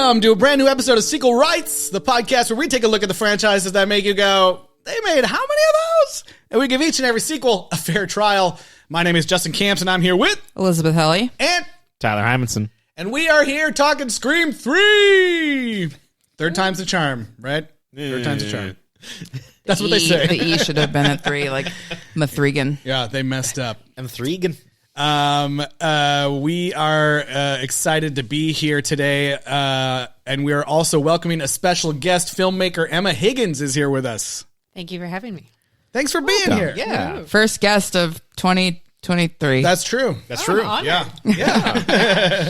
Welcome to a brand new episode of Sequel Rights, the podcast where we take a look at the franchises that make you go, they made how many of those? And we give each and every sequel a fair trial. My name is Justin Camps, and I'm here with Elizabeth Helly and Tyler Hymanson. And we are here talking Scream 3. Third time's the charm, right? Third time's the charm. That's what they say. The E should have been at 3, like Mathregan. Yeah, they messed up. Mathregan. We are excited to be here today, and we are also welcoming a special guest. Filmmaker Emma Higgins is here with us. Thank you for having me. Thanks for being here. Yeah. First guest of 2023. That's true. That's true. Yeah. Yeah.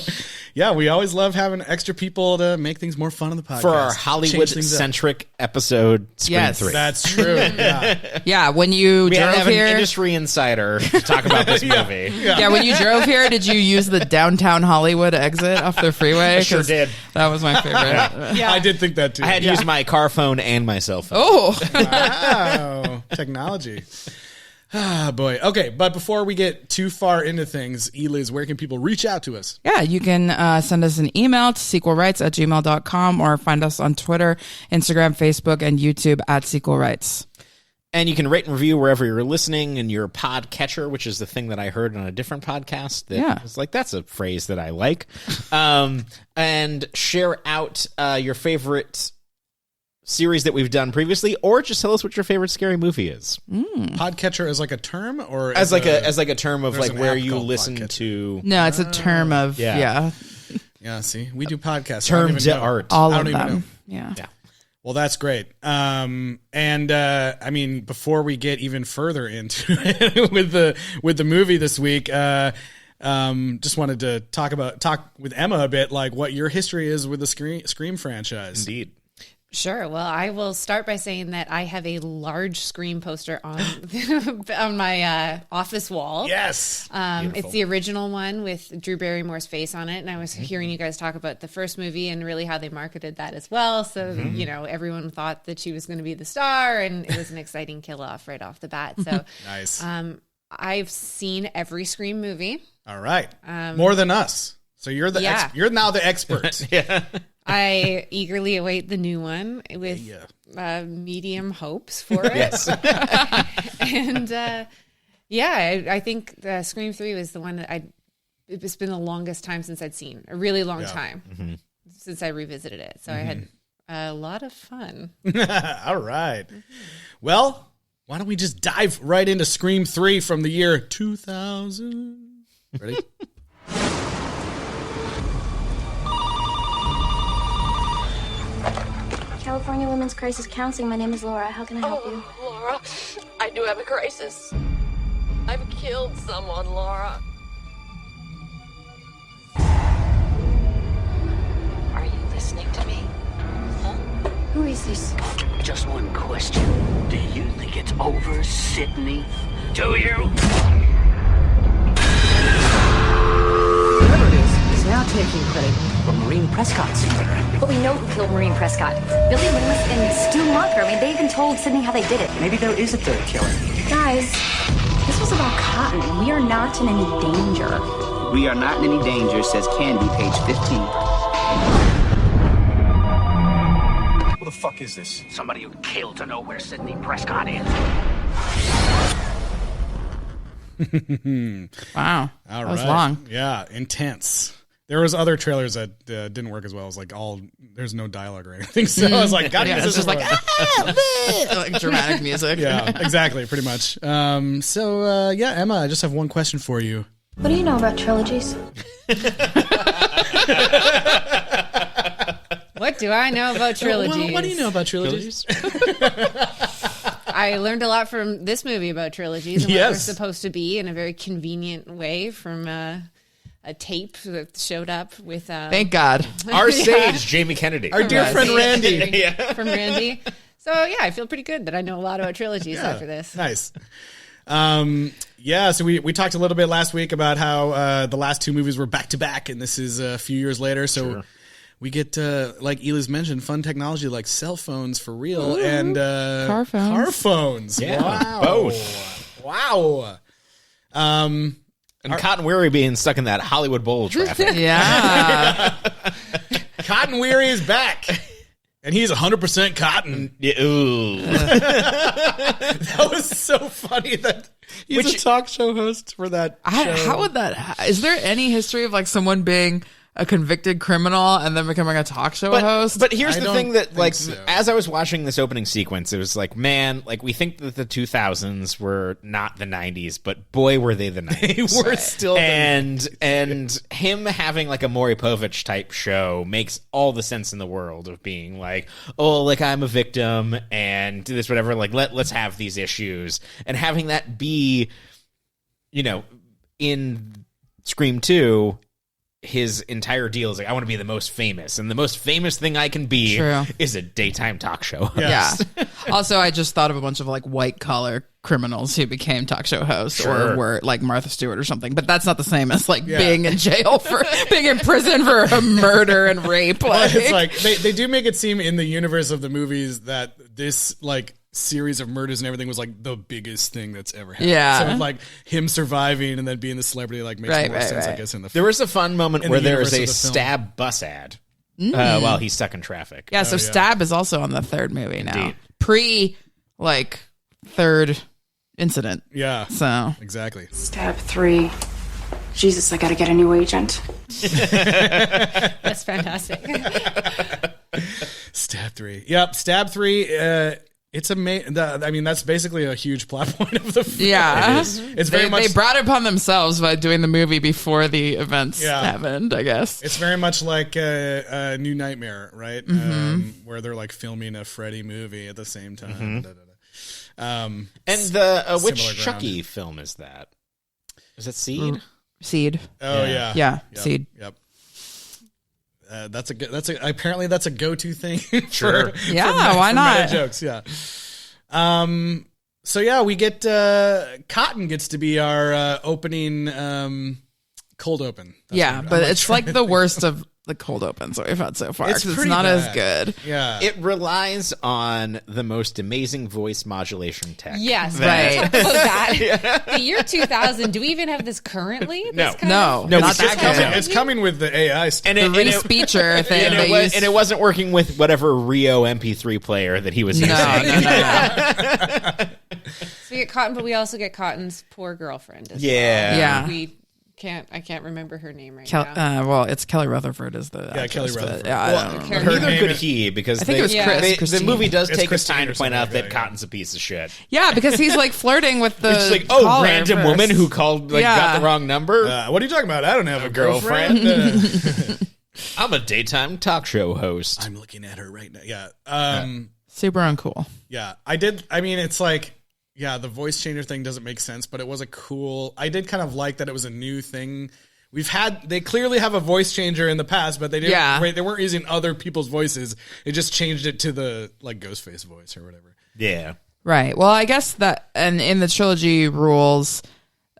Yeah, we always love having extra people to make things more fun on the podcast. For our Hollywood-centric episode, Scream 3. That's true. Yeah. Yeah, when you We drove have here. an industry insider to talk about this movie. Yeah, when you drove here, did you use the downtown Hollywood exit off the freeway? I sure 'Cause did. That was my favorite. I did think that too. I had to use my car phone and my cell phone. Oh, Wow. Technology. Ah, boy. Okay, but before we get too far into things, Eliz, where can people reach out to us? yeah, you can send us an email to sequelrights@gmail.com or find us on Twitter, Instagram, Facebook, and YouTube at sequelrights. And you can rate and review wherever you're listening in your podcatcher, which is the thing that I heard on a different podcast. That was like, that's a phrase that I like. And share out your favorite series that we've done previously, or just tell us what your favorite scary movie is. Podcatcher is like a term, or As like a term of there's like an where app you called listen Podcatcher. to No, it's a term of, Yeah. Yeah, see, we do podcasts. term I don't to even know. art. all I of don't even know. them. Yeah. Well, that's great. I mean, before we get even further into it with the movie this week, just wanted to talk with Emma a bit, like what your history is with the Scream franchise. Indeed. Sure. Well, I will start by saying that I have a large Scream poster on on my office wall. Yes. It's the original one with Drew Barrymore's face on it. And I was hearing you guys talk about the first movie and really how they marketed that as well. So, you know, everyone thought that she was going to be the star, and it was an exciting kill off right off the bat. So Nice. I've seen every Scream movie. All right. More than us. So you're the Yeah. you're now the expert. Yeah. I eagerly await the new one with medium hopes for it. Yes. And I think Scream 3 was the one that it's been the longest time since I'd seen, a really long time since I revisited it. So I had a lot of fun. All right. Well, why don't we just dive right into Scream 3 from the year 2000? Ready? California Women's Crisis Counseling. My name is Laura. How can I help you? Laura, I do have a crisis. I've killed someone, Laura. Are you listening to me? Huh? Who is this? Just one question. Do you think it's over, Sydney? Do you? Whoever it is now taking credit for Maureen Prescott's murder. But we know who killed Maureen Prescott. Billy Loomis and Stu Monker. I mean, they even told Sydney how they did it. Maybe there is a third killer. Guys, this was about Cotton, and we are not in any danger. We are not in any danger, says Candy, page 15. Who the fuck is this? Somebody who killed to know where Sydney Prescott is. Wow. All that was right. long. Yeah, intense. There was other trailers that didn't work as well. It was like there's no dialogue or anything. So I was like, God, Yeah, it's just like, like dramatic music. yeah, exactly, pretty much. Emma, I just have one question for you. What do you know about trilogies? What do I know about trilogies? Well, what do you know about trilogies? I learned a lot from this movie about trilogies and what Yes. they're supposed to be in a very convenient way from a tape that showed up with... Thank God. Our sage, Jamie Kennedy. Our dear friend Randy. from Randy. So, yeah, I feel pretty good that I know a lot about trilogies after this. Nice. So we talked a little bit last week about how the last two movies were back to back, and this is a few years later. So we get, like Eli's mentioned, fun technology like cell phones for real and Car phones. Car phones. Yeah, Wow. both. Wow. And Cotton Weary being stuck in that Hollywood Bowl traffic. Yeah. Cotton Weary is back. And he's 100% cotton. Ooh. That was so funny that he's a talk show host for that show. How would that? Is there any history of like someone being a convicted criminal and then becoming a talk show host? But here's the thing that, like, so. as I was watching this opening sequence, it was like, man, like, we think that the 2000s were not the 90s, but boy, were they the 90s. They were still and him having, like, a Maury Povich type show makes all the sense in the world of being like, oh, like, I'm a victim and do this, whatever, like, let's have these issues. And having that be, you know, in Scream 2... his entire deal is like, I want to be the most famous, and the most famous thing I can be is a daytime talk show host. Yeah. Also, I just thought of a bunch of like white collar criminals who became talk show hosts or were like Martha Stewart or something, but that's not the same as like being in jail for being in prison for a murder and rape. Like. It's like they do make it seem in the universe of the movies that this like series of murders and everything was like the biggest thing that's ever happened. Yeah. So like him surviving and then being the celebrity like makes more sense, I guess, in the There was a fun moment where there was a universe of the film. Stab bus ad while he's stuck in traffic. Yeah, so Stab is also on the third movie now. Indeed. Pre like third incident. Yeah. So exactly. Stab 3. Jesus, I gotta get a new agent. That's fantastic. Stab 3. Yep, Stab 3. It's I mean, that's basically a huge plot point of the film. yeah, It's very much. They brought it upon themselves by doing the movie before the events happened, I guess. It's very much like a New Nightmare, right? Where they're like filming a Freddy movie at the same time. And the which Similar Chucky film is that? Is that Seed? Seed. Oh yeah. Yeah, Yep. Seed. Yep. Apparently that's a go-to thing. Sure. Why not? Jokes. Yeah. So yeah, we get Cotton gets to be our opening cold open. That's But it's like the worst of the cold opens that we've had so far. It's It's pretty not bad. as good. Yeah. It relies on the most amazing voice modulation tech. Yes, Right. Talk about that. The year 2000. Do we even have this currently? No. This kind No, of- not it's that just good. It's coming with the AI stuff. The re-speecher thing. And it wasn't working with whatever Rio MP3 player that he was using. No. So we get Cotton, but we also get Cotton's poor girlfriend as Yeah. well. I can't remember her name right now. Well, it's Kelly Rutherford is the actress, Kelly but, Rutherford. Yeah, I Well, don't Her remember. neither name could is- he, because I think it was the the movie does It's take its Christine time or to point something out like that that, yeah. Cotton's a piece of shit. Yeah, because he's like flirting with the It's like, caller random first. woman who called, got the wrong number. What are you talking about? I don't have a girlfriend. girlfriend. I'm a daytime talk show host. I'm looking at her right now. Yeah. Super uncool. Yeah. I mean, it's like, yeah, the voice changer thing doesn't make sense, but it was I did kind of like that it was a new thing. They clearly have a voice changer in the past, but they didn't, they weren't using other people's voices. It just changed it to the like Ghostface voice or whatever. Yeah. Right. Well, I guess that, and in the trilogy rules,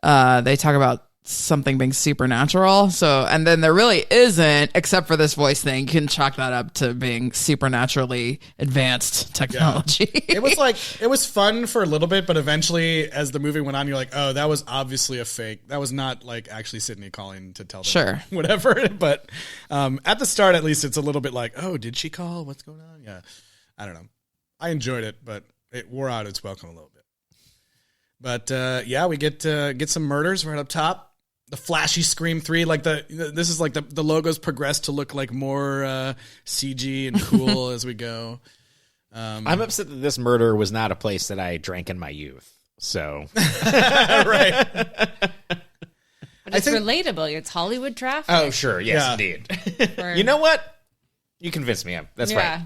they talk about something being supernatural. So, and then there really isn't, except for this voice thing. You can chalk that up to being supernaturally advanced technology. It was fun for a little bit, but eventually, as the movie went on, you're like, oh, that was obviously a fake. That was not like actually Sydney calling to tell them whatever. But at the start, at least, it's a little bit like, oh, did she call? What's going on? Yeah, I don't know. I enjoyed it, but it wore out its welcome a little bit. But yeah, we get some murders right up top. The flashy Scream 3, like this is like the logos progress to look like more CG and cool as we go. I'm upset that this murder was not a place that I drank in my youth. So, right. But it's relatable. It's Hollywood traffic. Oh, sure. Yes, indeed. You know what? You convinced me. That's right.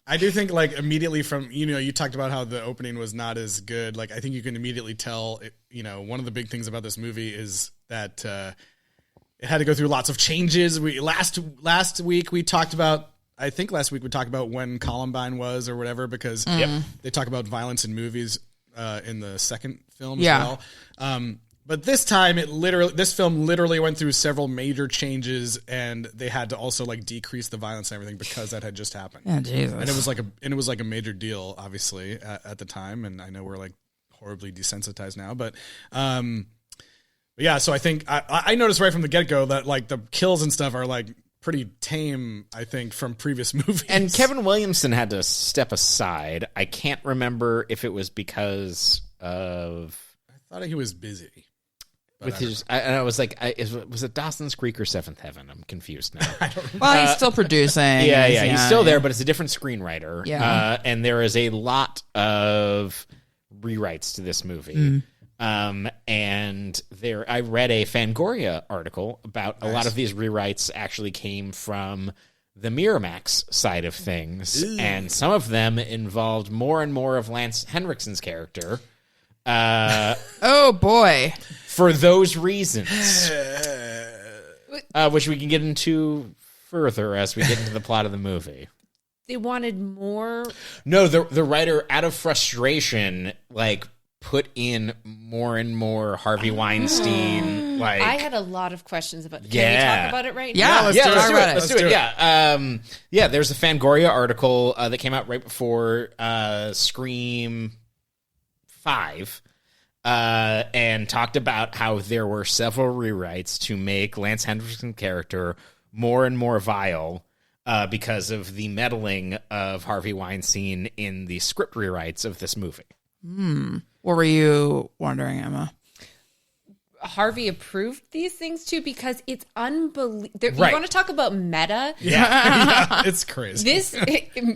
I do think like immediately from, you talked about how the opening was not as good. Like I think you can immediately tell, one of the big things about this movie is that it had to go through lots of changes. Last week we talked about when Columbine was or whatever, because they talk about violence in movies in the second film as well. But this time this film literally went through several major changes, and they had to also like decrease the violence and everything because that had just happened. Yeah, Jesus. And it was like a major deal, obviously, at the time. And I know we're like horribly desensitized now, but yeah. So I think I noticed right from the get go that like the kills and stuff are like pretty tame, I think, from previous movies. And Kevin Williamson had to step aside. I can't remember if it was because of... I thought he was busy. With his, I was like, was it Dawson's Creek or Seventh Heaven? I'm confused now. Well, he's still producing. Yeah, he's still there, but it's a different screenwriter. Yeah. And there is a lot of rewrites to this movie. And I read a Fangoria article about a lot of these rewrites actually came from the Miramax side of things. Ooh. And some of them involved more and more of Lance Henriksen's character. Oh boy. For those reasons, which we can get into further as we get into the plot of the movie. They wanted more. No, the writer, out of frustration, like put in more and more Harvey Weinstein. Like, I had a lot of questions about. Can we talk about it right now? Let's do it. Yeah, there's a Fangoria article that came out right before Scream 5. And talked about how there were several rewrites to make Lance Henriksen's character more and more vile because of the meddling of Harvey Weinstein in the script rewrites of this movie. What were you wondering, Emma? Harvey approved these things too because it's unbelievable. Right. You want to talk about meta? Yeah, it's crazy. This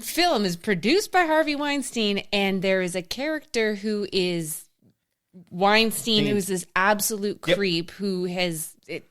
film is produced by Harvey Weinstein, and there is a character who is Weinstein, who's this absolute creep who has it.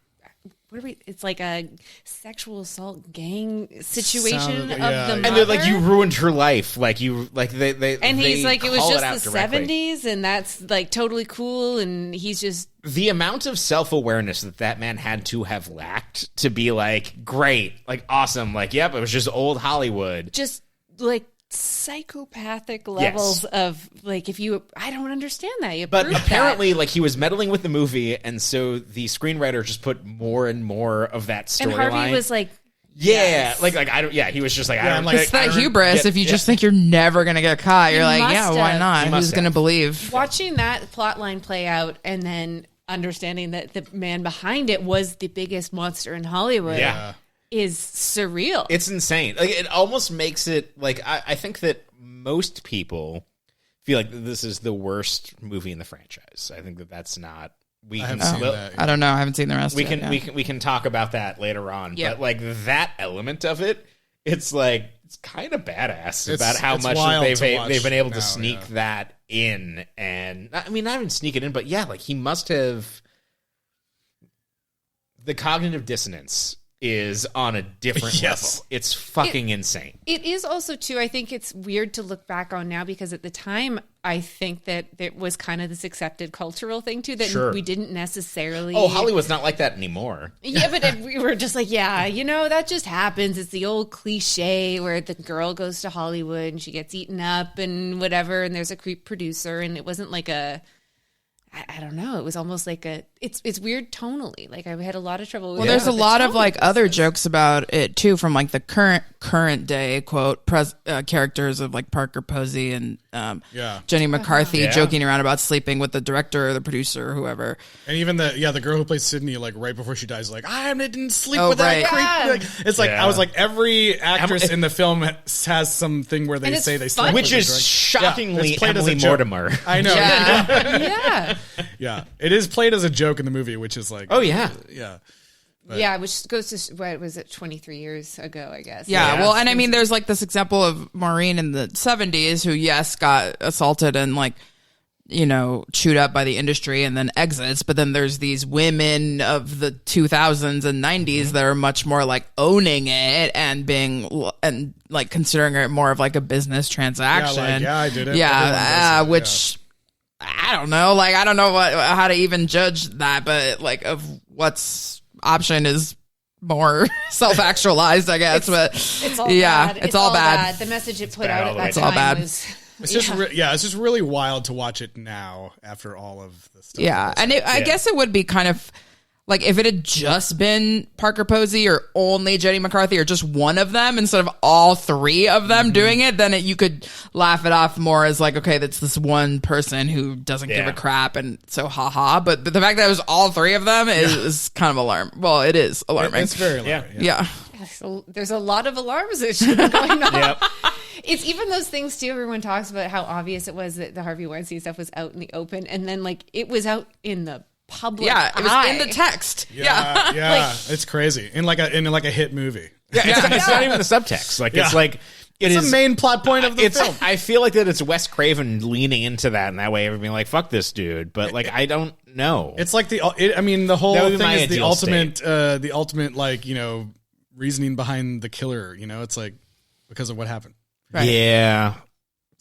It's like a sexual assault gang situation of the mother. And they're like, you ruined her life. Like you, like they. And he's like, it was just the directly. 70s, and that's like totally cool. And he's just the amount of self-awareness that man had to have lacked to be like, great, like awesome, like yep, it was just old Hollywood. Just like psychopathic levels of like, I don't understand that. But apparently, like he was meddling with the movie, and so the screenwriter just put more and more of that storyline. And Harvey was like, yes. like I don't. Yeah, he was just like, I don't. It's that hubris. If you just think you're never gonna get caught, you're like, yeah, why not? Who's gonna believe? Watching that plot line play out, and then understanding that the man behind it was the biggest monster in Hollywood. Yeah. Is surreal. It's insane. Like it almost makes it like I think that most people feel like this is the worst movie in the franchise. I think that's not. I haven't seen that. I don't know. I haven't seen the rest. We can talk about that later on. Yep. But like that element of it, it's like it's kind of badass about how much they've been able to sneak that in. And I mean, not even sneak it in, but yeah, like he must have. The cognitive dissonance is on a different level. It's fucking insane. It is also, too, I think it's weird to look back on now because at the time, I think that it was kind of this accepted cultural thing, too, that we didn't necessarily... Oh, Hollywood's not like that anymore. Yeah, but we were just like, that just happens. It's the old cliche where the girl goes to Hollywood and she gets eaten up and whatever, and there's a creep producer, and it wasn't like a... I don't know. It was almost like it's weird tonally. Like I had a lot of trouble with it. Well, there's a lot of like other jokes about it too from like the current day quote characters of like Parker Posey and Jenny McCarthy joking around about sleeping with the director or the producer or whoever. And even the girl who plays Sydney, like right before she dies, like I didn't sleep with that creep. Yeah. Like, it's like I was like every actress in the film has something where they say they sleep, which is shockingly Emily Mortimer. I know. Yeah. Yeah, it is played as a joke in the movie, which is like, But, which goes to what was it 23 years ago, I guess. Yeah, well, and I mean, there's like this example of Maureen in the 70s who, got assaulted and like, chewed up by the industry and then exits. But then there's these women of the 2000s and 90s that are much more like owning it and like considering it more of like a business transaction. Yeah, I did it. Yeah, which. I don't know. Like, I don't know how to even judge that, but like, of what's option is more self-actualized, I guess. It's all bad. It's all bad. The message it put out at that time bad. was. It's just it's just really wild to watch it now after all of this stuff. Yeah, and I guess it would be kind of like if it had just been Parker Posey or only Jenny McCarthy or just one of them instead of all three of them doing it, then you could laugh it off more as like, okay, that's this one person who doesn't give a crap and so haha. But the fact that it was all three of them is kind of alarming. Well, it is alarming. It's very alarming. Yeah. there's a lot of alarms that should be going on. Yep. It's even those things too. Everyone talks about how obvious it was that the Harvey Weinstein stuff was out in the open, and then like it was out in the public. Yeah, it was eye. in the text. Yeah, Like- it's crazy in like a hit movie. Yeah, it's not even the subtext. Like it's like It's the main plot point of the film. I feel like that it's Wes Craven leaning into that in that way, everyone being like, "Fuck this dude," but like I don't know. It's like the whole That would be thing my is the ideal ultimate like reasoning behind the killer. It's like because of what happened. Right. Yeah.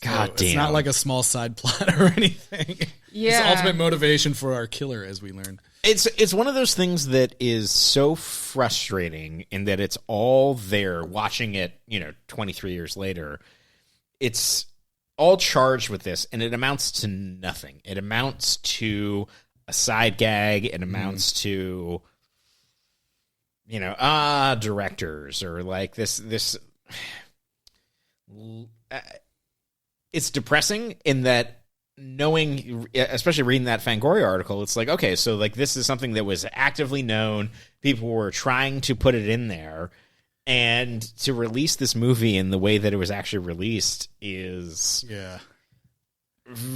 So God damn. It's not like a small side plot or anything. Yeah. It's the ultimate motivation for our killer, as we learned. It's one of those things that is so frustrating in that it's all there. Watching it, 23 years later, it's all charged with this, and it amounts to nothing. It amounts to a side gag. It amounts to, directors or like this. It's depressing in that. Knowing, especially reading that Fangoria article, it's like, okay, so like this is something that was actively known. People were trying to put it in there, and to release this movie in the way that it was actually released is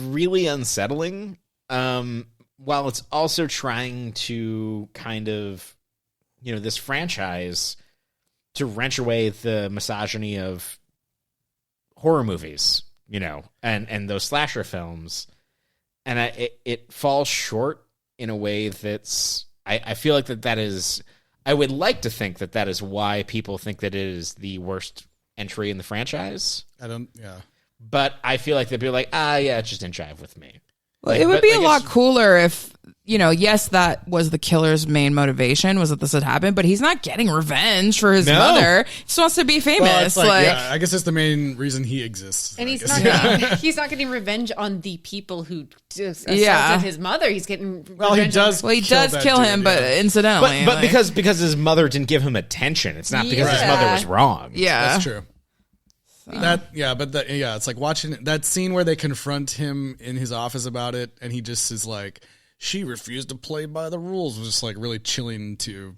really unsettling. While it's also trying to kind of, this franchise to wrench away the misogyny of horror movies. And those slasher films, and it falls short in a way that's, I feel like that is, I would like to think that is why people think that it is the worst entry in the franchise. But I feel like they'd be like, it just didn't jive with me. Well, it would be a lot cooler if, yes, that was the killer's main motivation, was that this had happened, but he's not getting revenge for his mother. He just wants to be famous. Well, I guess it's the main reason he exists. And he's not getting revenge on the people who assaulted his mother. He's getting he does. Well, he does kill him, but incidentally. But because his mother didn't give him attention. It's not because his mother was wrong. Yeah, that's true. It's like watching that scene where they confront him in his office about it, and he just is like, she refused to play by the rules. Was just like really chilling to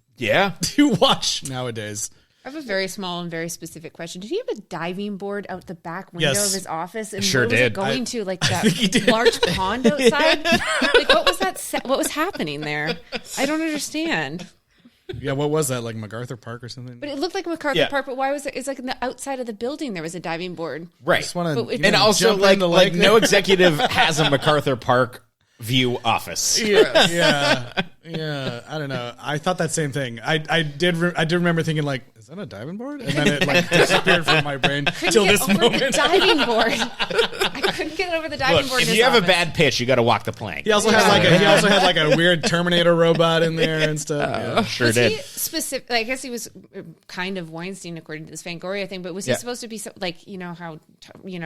watch nowadays. I have a very small and very specific question. Did he have a diving board out the back window of his office? And sure where was did. it going to? Like that large pond outside? Like what was that? What was happening there? I don't understand. Yeah, what was that? Like MacArthur Park or something? But it looked like MacArthur Park, but why was it? It's like in the outside of the building there was a diving board. Right. And also like no executive has a MacArthur Park view office. Yeah. I don't know. I thought that same thing. I did remember thinking like, is that a diving board? And then it like disappeared from my brain till this moment. The diving board. I couldn't get over the diving board. If you have a bad pitch, you got to walk the plank. He also had like a weird Terminator robot in there and stuff. Sure did. He specific? I guess he was kind of Weinstein according to this Fangoria thing, but was he supposed to be like how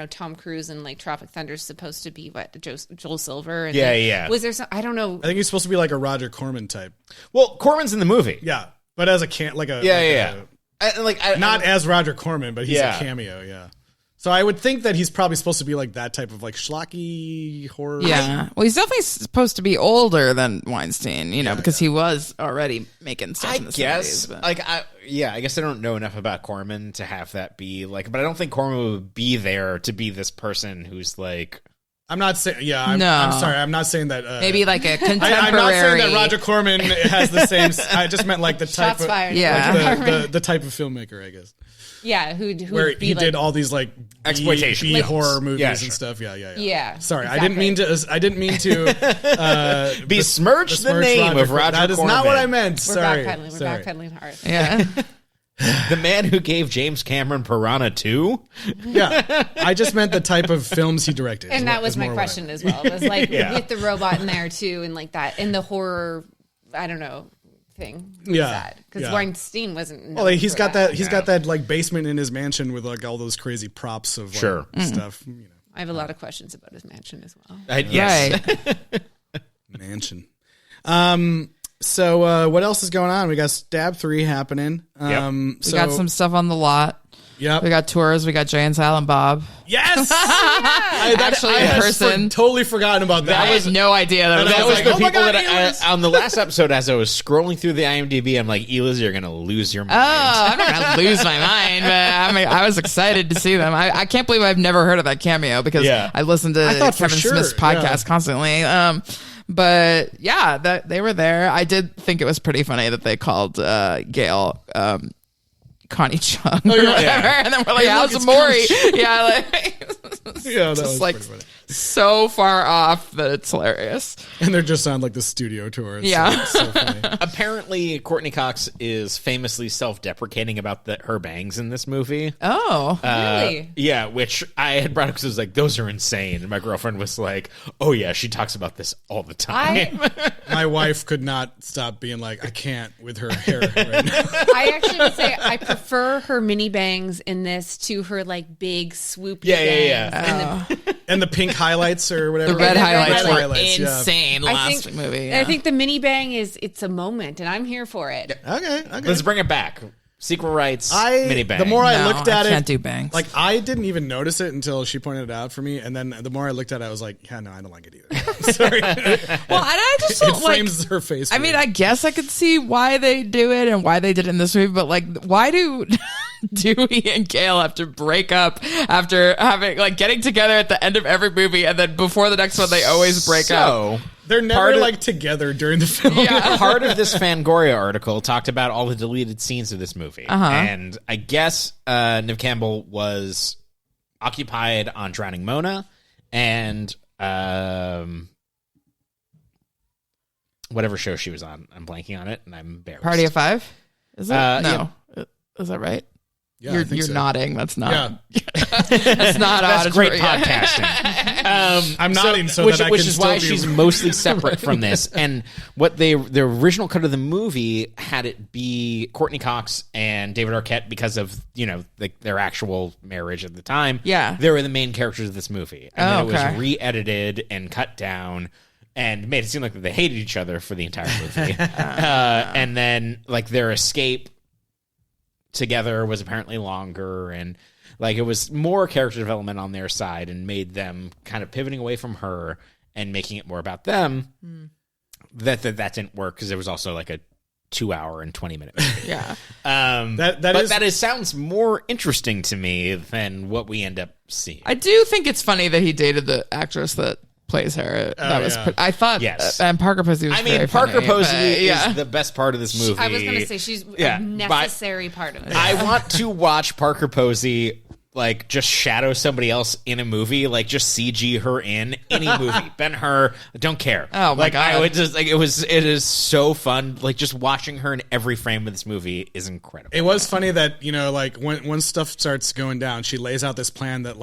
Tom Cruise and like Tropic Thunder is supposed to be what Joel Silver? And was there some? I don't know. I think he's supposed to be like a Roger Corman type. Well, Corman's in the movie. Yeah, but as a not as Roger Corman, but he's a cameo. Yeah. So I would think that he's probably supposed to be like that type of like schlocky horror. Yeah. Well, he's definitely supposed to be older than Weinstein, because he was already making stuff in the 70s. But. I guess I don't know enough about Corman to have that be like, but I don't think Corman would be there to be this person who's like. I'm not saying. Yeah, I'm sorry. I'm not saying that. Maybe like a contemporary. I'm not saying that Roger Corman has the same. I just meant like the type of the type of filmmaker, I guess. Yeah, who he did all these like exploitation B horror movies and stuff. Yeah. Sorry, exactly. I didn't mean to besmirch the name of Roger Corman. That is not what I meant. Sorry. We're backpedaling hard. Yeah. The man who gave James Cameron Piranha 2? Yeah. I just meant the type of films he directed. And that was my question as well. It was like with the robot in there too, and like that, and the horror, I don't know, thing. Yeah. Because Weinstein wasn't. Well, he's got that. He's got that like basement in his mansion with like all those crazy props of stuff. I have a lot of questions about his mansion as well. Yes. Mansion. So what else is going on? We got Stab 3 happening. We got some stuff on the lot. Yep. We got tours. We got Jay and Silent Bob. Yes. Actually, in person. Totally forgotten about that. I had no idea that That was like, the oh my people God, that on the last episode, as I was scrolling through the IMDb, I'm like, Eliz, you're going to lose your mind. Oh, I'm not going to lose my mind, but I was excited to see them. I can't believe I've never heard of that cameo because I listened to Kevin Smith's podcast constantly. But yeah, they were there. I did think it was pretty funny that they called Gail Connie Chung or whatever, and then we're like, how's Maury? Yeah, like that was like pretty funny. So far off that it's hilarious. And they're just on like the studio tour. It's so funny. Apparently, Courtney Cox is famously self-deprecating about her bangs in this movie. Oh, really? Yeah, which I had brought up because I was like, those are insane. And my girlfriend was like, oh yeah, she talks about this all the time. My wife could not stop being like, I can't with her hair right now. I actually would say I prefer her mini bangs in this to her like big swoopy bangs. And the pink highlights or whatever. The red highlights were highlights, insane last movie. I think the mini bang it's a moment, and I'm here for it. Okay. Let's bring it back. Sequel rights, mini bang. The more I looked at I can't do bangs. like I didn't even notice it until she pointed it out for me, and then the more I looked at it, I was like, yeah, no, I don't like it either. Sorry. Well, I just don't frames her face. I mean, I guess I could see why they do it and why they did it in this movie, but like, why do Dewey and Gail have to break up after having getting together at the end of every movie, and then before the next one they always break up? They're never together during the film. Yeah. Part of this Fangoria article talked about all the deleted scenes of this movie. And I guess Neve Campbell was occupied on Drowning Mona and whatever show she was on. I'm blanking on it, and I'm embarrassed. Party of Five? Is it? No. Yeah. Is that right? Yeah, you're nodding. That's not. Yeah. That's not. That's great podcasting. I'm nodding which that I which can is still why be she's mostly separate from this. And what the original cut of the movie had it be Courtney Cox and David Arquette because of their actual marriage at the time. Yeah, they were the main characters of this movie, and then it okay. was re-edited and cut down and made it seem like they hated each other for the entire movie. And then their escape together was apparently longer, and it was more character development on their side and made them kind of pivoting away from her and making it more about them. That didn't work because there was also a 2 hour and 20-minute movie. Yeah. That sounds more interesting to me than what we end up seeing. I do think it's funny that he dated the actress that plays her. That was I thought yes. And Parker Posey was very Parker funny, Posey but, is the best part of this movie. I was going to say she's a necessary part of it. I want to watch Parker Posey just shadow somebody else in a movie, just CG her in any movie. Ben-Hur, don't care. Oh my God. I would just it is so fun. Just watching her in every frame of this movie is incredible. It was funny that, when stuff starts going down, she lays out this plan that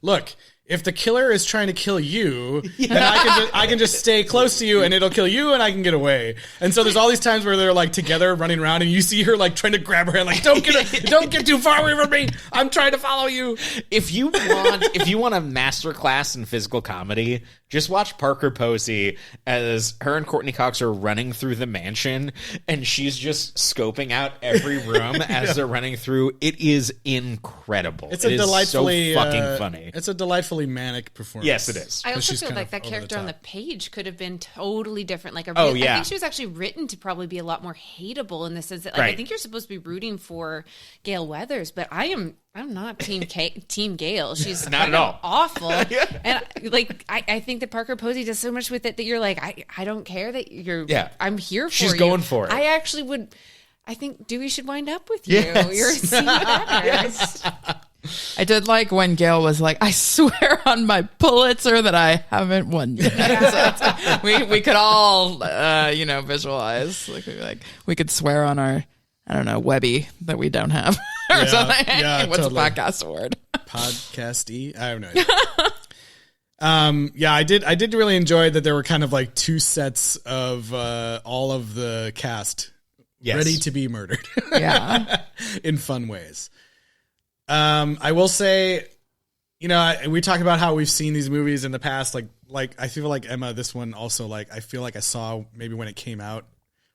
look, if the killer is trying to kill you, then I can just stay close to you and it'll kill you and I can get away. And so there's all these times where they're together running around and you see her trying to grab her hand don't get too far away from me. I'm trying to follow you. If you want a masterclass in physical comedy, just watch Parker Posey as her and Courtney Cox are running through the mansion and she's just scoping out every room as they're running through. It is incredible. It's delightfully so fucking funny. It's a delightfully manic performance. Yes, it is. I also feel like that character on the page could have been totally different. I think she was actually written to probably be a lot more hateable in the sense that I think you're supposed to be rooting for Gail Weathers, but I'm not team Gail. She's not at all awful. And I think that Parker Posey does so much with it that you're I don't care that you're I'm here for you. She's going for it. I think Dewey should wind up with you. Yes. You're a scene better. Yes. I did like when Gail was like, I swear on my Pulitzer that I haven't won yet. So we could all, visualize. We could swear on our, I don't know, Webby that we don't have or something. Yeah, What's totally. a podcast award? Podcasty? I have no idea. I did really enjoy that there were kind of two sets of all of the cast ready to be murdered. Yeah. In fun ways. I will say, we talk about how we've seen these movies in the past. I feel like Emma, this one also, I feel like I saw maybe when it came out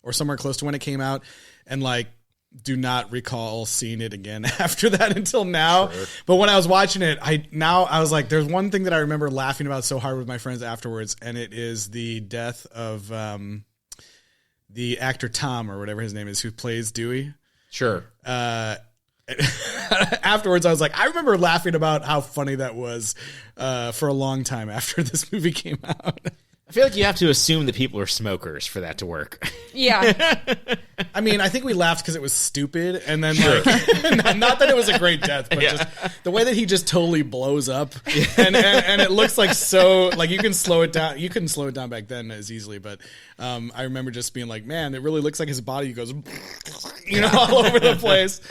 or somewhere close to when it came out. And do not recall seeing it again after that until now. Sure. But when I was watching it, I was like, there's one thing that I remember laughing about so hard with my friends afterwards, and it is the death of the actor Tom, or whatever his name is, who plays Dewey. Sure. Afterwards, I was like, I remember laughing about how funny that was for a long time after this movie came out. I feel like you have to assume that people are smokers for that to work. Yeah. I mean, I think we laughed because it was stupid, and then like, not that it was a great death, but just the way that he just totally blows up, and it looks like so like you can slow it down. You couldn't slow it down back then as easily, but I remember just being like, man, it really looks like his body goes, all over the place.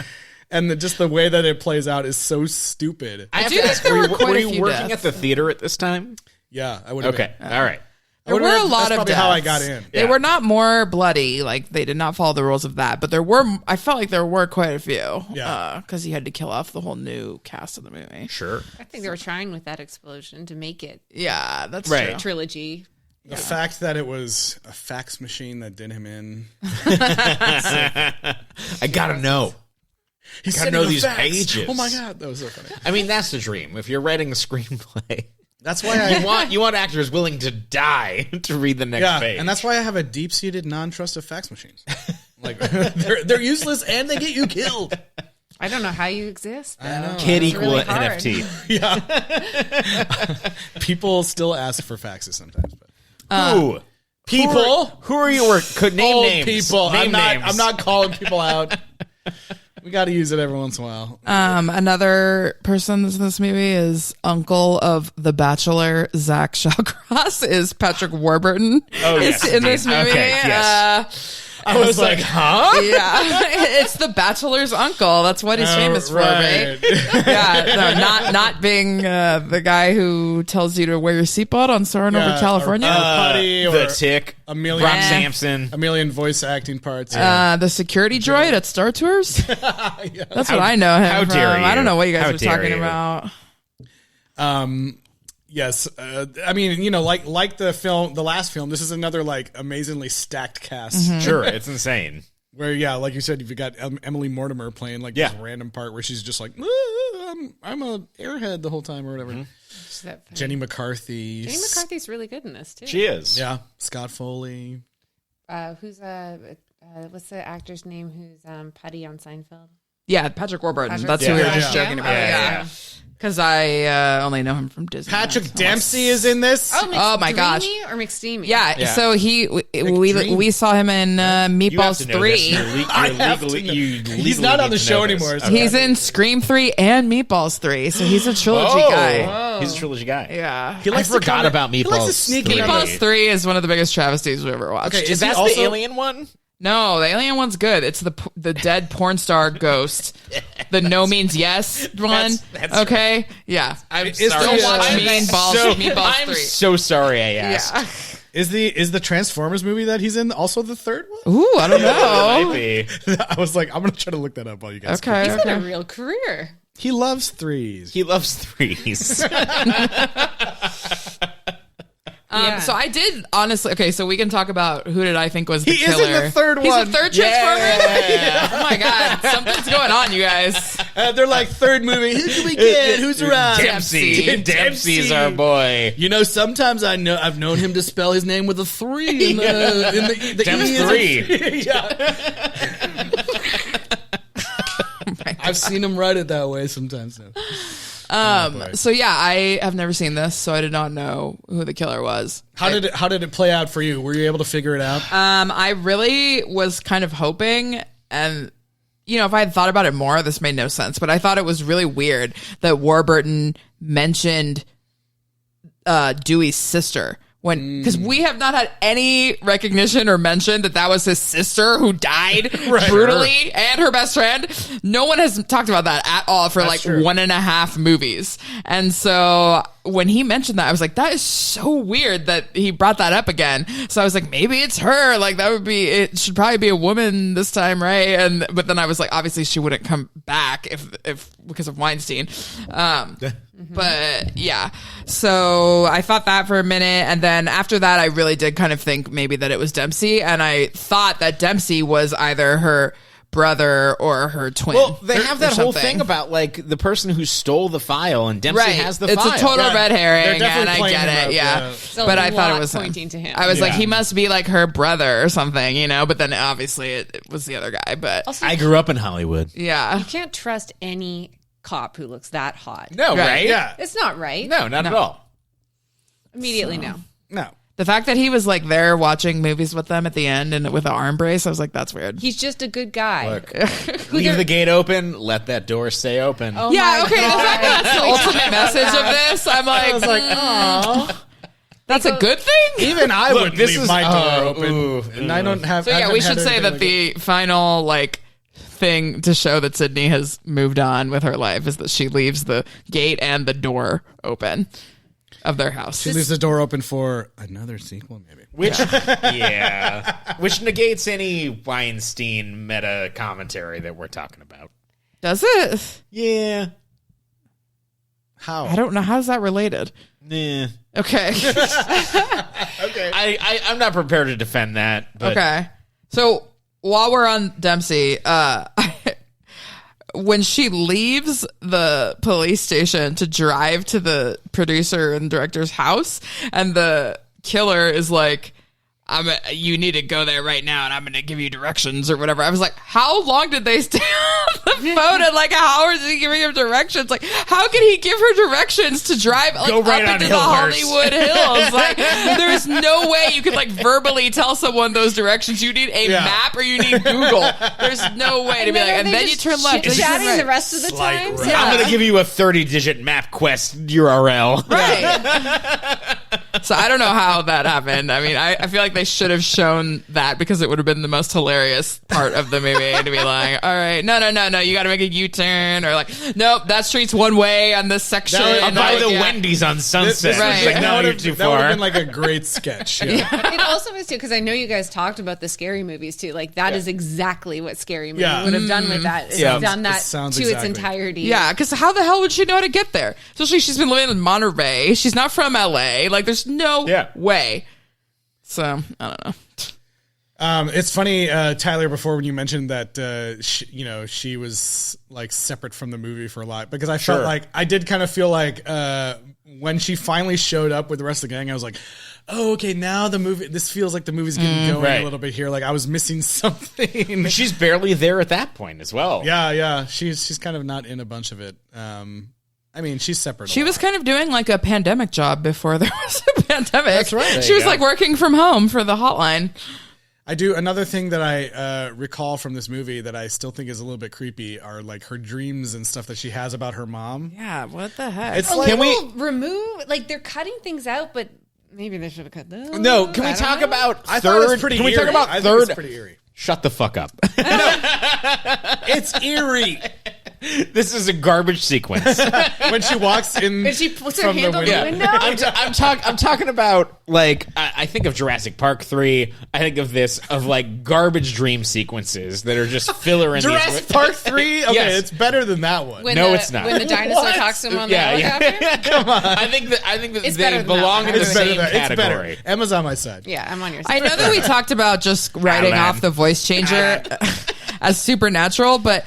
And just the way that it plays out is so stupid. I have to ask, were you working at the theater at this time? Yeah, I would have been. All right. There were a lot of deaths. How I got in. They were not more bloody. Like, they did not follow the rules of that. But I felt like there were quite a few. Yeah. Because he had to kill off the whole new cast of the movie. Sure. I think they were trying with that explosion to make it. Yeah, that's right. True. Trilogy. The fact that it was a fax machine that did him in. I gotta know. He's gotta know these pages. Oh my God, that was so funny. I mean, that's the dream. If you're writing a screenplay, that's why you want actors willing to die to read the next page. And that's why I have a deep-seated non-trust of fax machines. Like they're useless and they get you killed. I don't know how you exist. I know. Kid equal really NFT. Yeah. People still ask for faxes sometimes. But. Who? People? Who are you working? Name Old names. People. Name names. I'm not calling people out. We got to use it every once in a while. Another person in this movie is uncle of The Bachelor, Zach Shawcross, is Patrick Warburton. Oh, yes. In this movie. Okay, yes. I was like, huh? Yeah. It's The Bachelor's uncle. That's what he's famous for, right? Yeah. No, not being the guy who tells you to wear your seatbelt on soaring over California. Or Putty, or The Tick. A million, Brock Sampson. A million voice acting parts. The security droid at Star Tours. That's what I know him how from. dare you. I don't know what you guys How were talking dare you. about. Yes, I mean, like the last film, this is another like amazingly stacked cast. Mm-hmm. Sure, it's insane. Where like you said, you've got Emily Mortimer playing like this random part where she's just like, I'm a airhead the whole time or whatever. Mm-hmm. Jenny McCarthy. Jenny McCarthy's really good in this too. She is. Yeah, Scott Foley. Who's what's the actor's name? Who's Putty on Seinfeld? Yeah, Patrick Warburton. That's who we were just joking about. Yeah. Because I only know him from Disney. Patrick Dempsey is in this. Oh my gosh! Or McSteamy? Yeah. So we saw him in Meatballs 3. He's not on the show anymore. So he's in Scream 3 and Meatballs 3. So he's a trilogy guy. Oh. He's a trilogy guy. Yeah. I forgot about Meatballs 3. Meatballs 3 is one of the biggest travesties we've ever watched. Okay, Is that the alien one? No, the alien one's good. It's the dead porn star ghost. The no means yes one. That's okay? Right. Yeah. I'm sorry. Don't watch Meatballs 3. I'm so sorry I asked. Yeah. Is the Transformers movie that he's in also the third one? Ooh, I don't know. Might be. I was like, I'm going to try to look that up while you guys Okay. He's had a real career. He loves threes. He loves threes. So I did honestly. Okay, so we can talk about who did I think was the He killer. is in the third one. He's the third Transformer. Oh my god, something's going on, you guys. They're like third movie. Who can we get? Who's around? Dempsey. Dempsey's our boy. Sometimes I've known him to spell his name with a 3 in the Demps 3. Yeah. I've seen him write it that way sometimes. So yeah, I have never seen this, so I did not know who the killer was. How did it play out for you? Were you able to figure it out? I really was kind of hoping, and if I had thought about it more, this made no sense. But I thought it was really weird that Warburton mentioned Dewey's sister. Because we have not had any recognition or mention that was his sister who died brutally and her best friend. No one has talked about that at all for 1.5 movies. And so when he mentioned that, I was like, that is so weird that he brought that up again. So I was like, maybe it's her. Like it should probably be a woman this time, right? But then I was like, obviously she wouldn't come back if because of Weinstein. But yeah, so I thought that for a minute, and then after that, I really did kind of think maybe that it was Dempsey, and I thought that Dempsey was either her brother or her twin. Well, they have that whole something. thing about like the person who stole the file, and Dempsey has the it's file. a total red herring, They're and definitely I playing get him it. up, Yeah, So but a I thought it lot was him. pointing to him. I was like, Yeah. he must be like her brother or something, you know. But then obviously it was the other guy. But Also, I grew up in Hollywood. yeah, you can't trust any cop who looks that hot. No, right? Yeah. It's not right. No, not at all. Immediately no. No. the fact that he was like there watching movies with them at the end and with an arm brace, I was like, that's weird. He's just a good guy. Look, leave the gate open. Let that door stay open. Oh Yeah, my okay. The God. fact that that's the ultimate message of this, I'm like, I was like, oh. that's a good thing. Even I Look, wouldn't this leave is- my door oh, open. ooh, and I don't have. So I yeah, we haven't should had say that anything the final like thing to show that Sydney has moved on with her life is that she leaves the gate and the door open of their house. She leaves the door open for another sequel, maybe. Which, which negates any Weinstein meta commentary that we're talking about. Does it? Yeah. How? I don't know. How's that related? Nah. Okay. Okay. I'm not prepared to defend that. But Okay. So while we're on Dempsey, when she leaves the police station to drive to the producer and director's house, and the killer is like, you need to go there right now, and I'm going to give you directions or whatever. I was like, how long did they stay on the phone? And like, how hours is he giving him directions? Like, how can he give her directions to drive like, Go right up on into the Hillhurst. Hollywood Hills? Like, there's no way you could like verbally tell someone those directions. You need a map or you need Google. There's no way to be like, and then you turn left. then you turn Chatting right. the rest of the Slight time. right. I'm going to give you a 30-digit MapQuest URL. Right. So I don't know how that happened. I mean, I feel like they should have shown that because it would have been the most hilarious part of the movie to be like, all right, no, you got to make a U-turn, or like, nope, that street's one way on this section. I'll buy Like, the yeah. Wendy's on Sunset. Right. It's like, no, you're too That would have far. been like a great sketch. Yeah. It also was too, because I know you guys talked about the scary movies too. Like that is exactly what Scary Movie Yeah. would have done with that. It's Yeah. done that It sounds to exactly. its entirety. Yeah, because how the hell would she know how to get there? Especially she's been living in Monterey. She's not from LA. Like, there's no way. So, I don't know. It's funny, Tyler, before when you mentioned that, she was like separate from the movie for a lot, because I felt like, I did kind of feel like when she finally showed up with the rest of the gang, I was like, oh, okay, now this feels like the movie's getting going a little bit here. Like I was missing something. She's barely there at that point as well. Yeah. She's kind of not in a bunch of it. I mean, she's separate. She was kind of doing like a pandemic job before there was a pandemic. That's right. She was like working from home for the hotline. I do. Another thing that I recall from this movie that I still think is a little bit creepy are like her dreams and stuff that she has about her mom. Yeah, what the heck? It's A like, little remove, like they're cutting things out, but maybe they should have cut those. No, can we I don't talk know. about I thought it third? was pretty Can we eerie. talk about I think third? it's pretty eerie. Shut the fuck up. It's eerie. This is a garbage sequence. When she walks in, And she puts her from hand the on the window. window. I'm talking about like I think of Jurassic Park 3. I think of this of like garbage dream sequences that are just filler in Jurassic these. Park 3? Okay, Yes. it's better than that one. When No, the, it's not. When the dinosaur What? talks to him on the Yeah, helicopter. yeah. Come on. I think that It's they better than that belong one. in the It's better same than that. It's category. better. Emma's on my side. Yeah, I'm on your I side. know that we talked about just writing Alan. off the voice changer as supernatural, but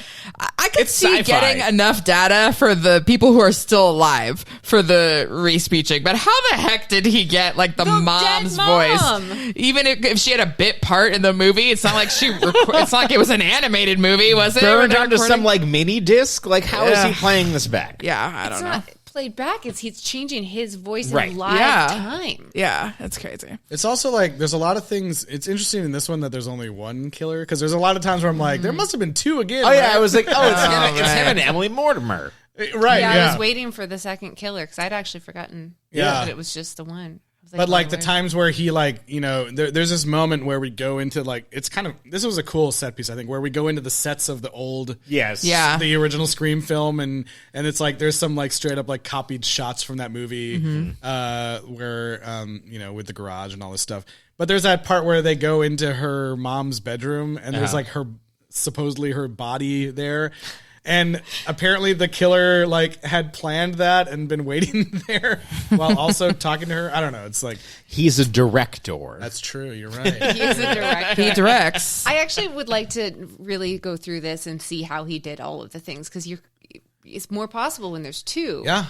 I could It's see sci-fi. getting enough data for the people who are still alive for the re-speeching. But how the heck did he get like the mom's dead mom. voice? Even if she had a bit part in the movie, it's not like it's not like it was an animated movie, was it? Burned Were they onto some recording- like mini disc. Like how is he Yeah. playing this back? Yeah, I It's don't know. not played back. He's changing his voice Right. in live Yeah. time. Yeah, it's crazy. It's also like there's a lot of things. It's interesting in this one that there's only one killer, because there's a lot of times where I'm like, there must have been two again. Oh yeah, right? I was like, it's him, it's right. him and Emily Mortimer. Right. Yeah, Yeah. I was waiting for the second killer because I'd actually forgotten Yeah. that it was just the one. I was But like oh, the where- times where he like, there's this moment where we go into like, it's kind of, this was a cool set piece, I think, where we go into the sets of the old, Yes. Yeah. the original Scream film, and it's like there's some like straight up like copied shots from that movie, where with the garage and all this stuff. But there's that part where they go into her mom's bedroom and there's like supposedly her body there. And apparently the killer like had planned that and been waiting there while also talking to her. I don't know. It's like he's a director. That's true. You're right. He's a director. He directs. I actually would like to really go through this and see how he did all of the things, because it's more possible when there's two. Yeah.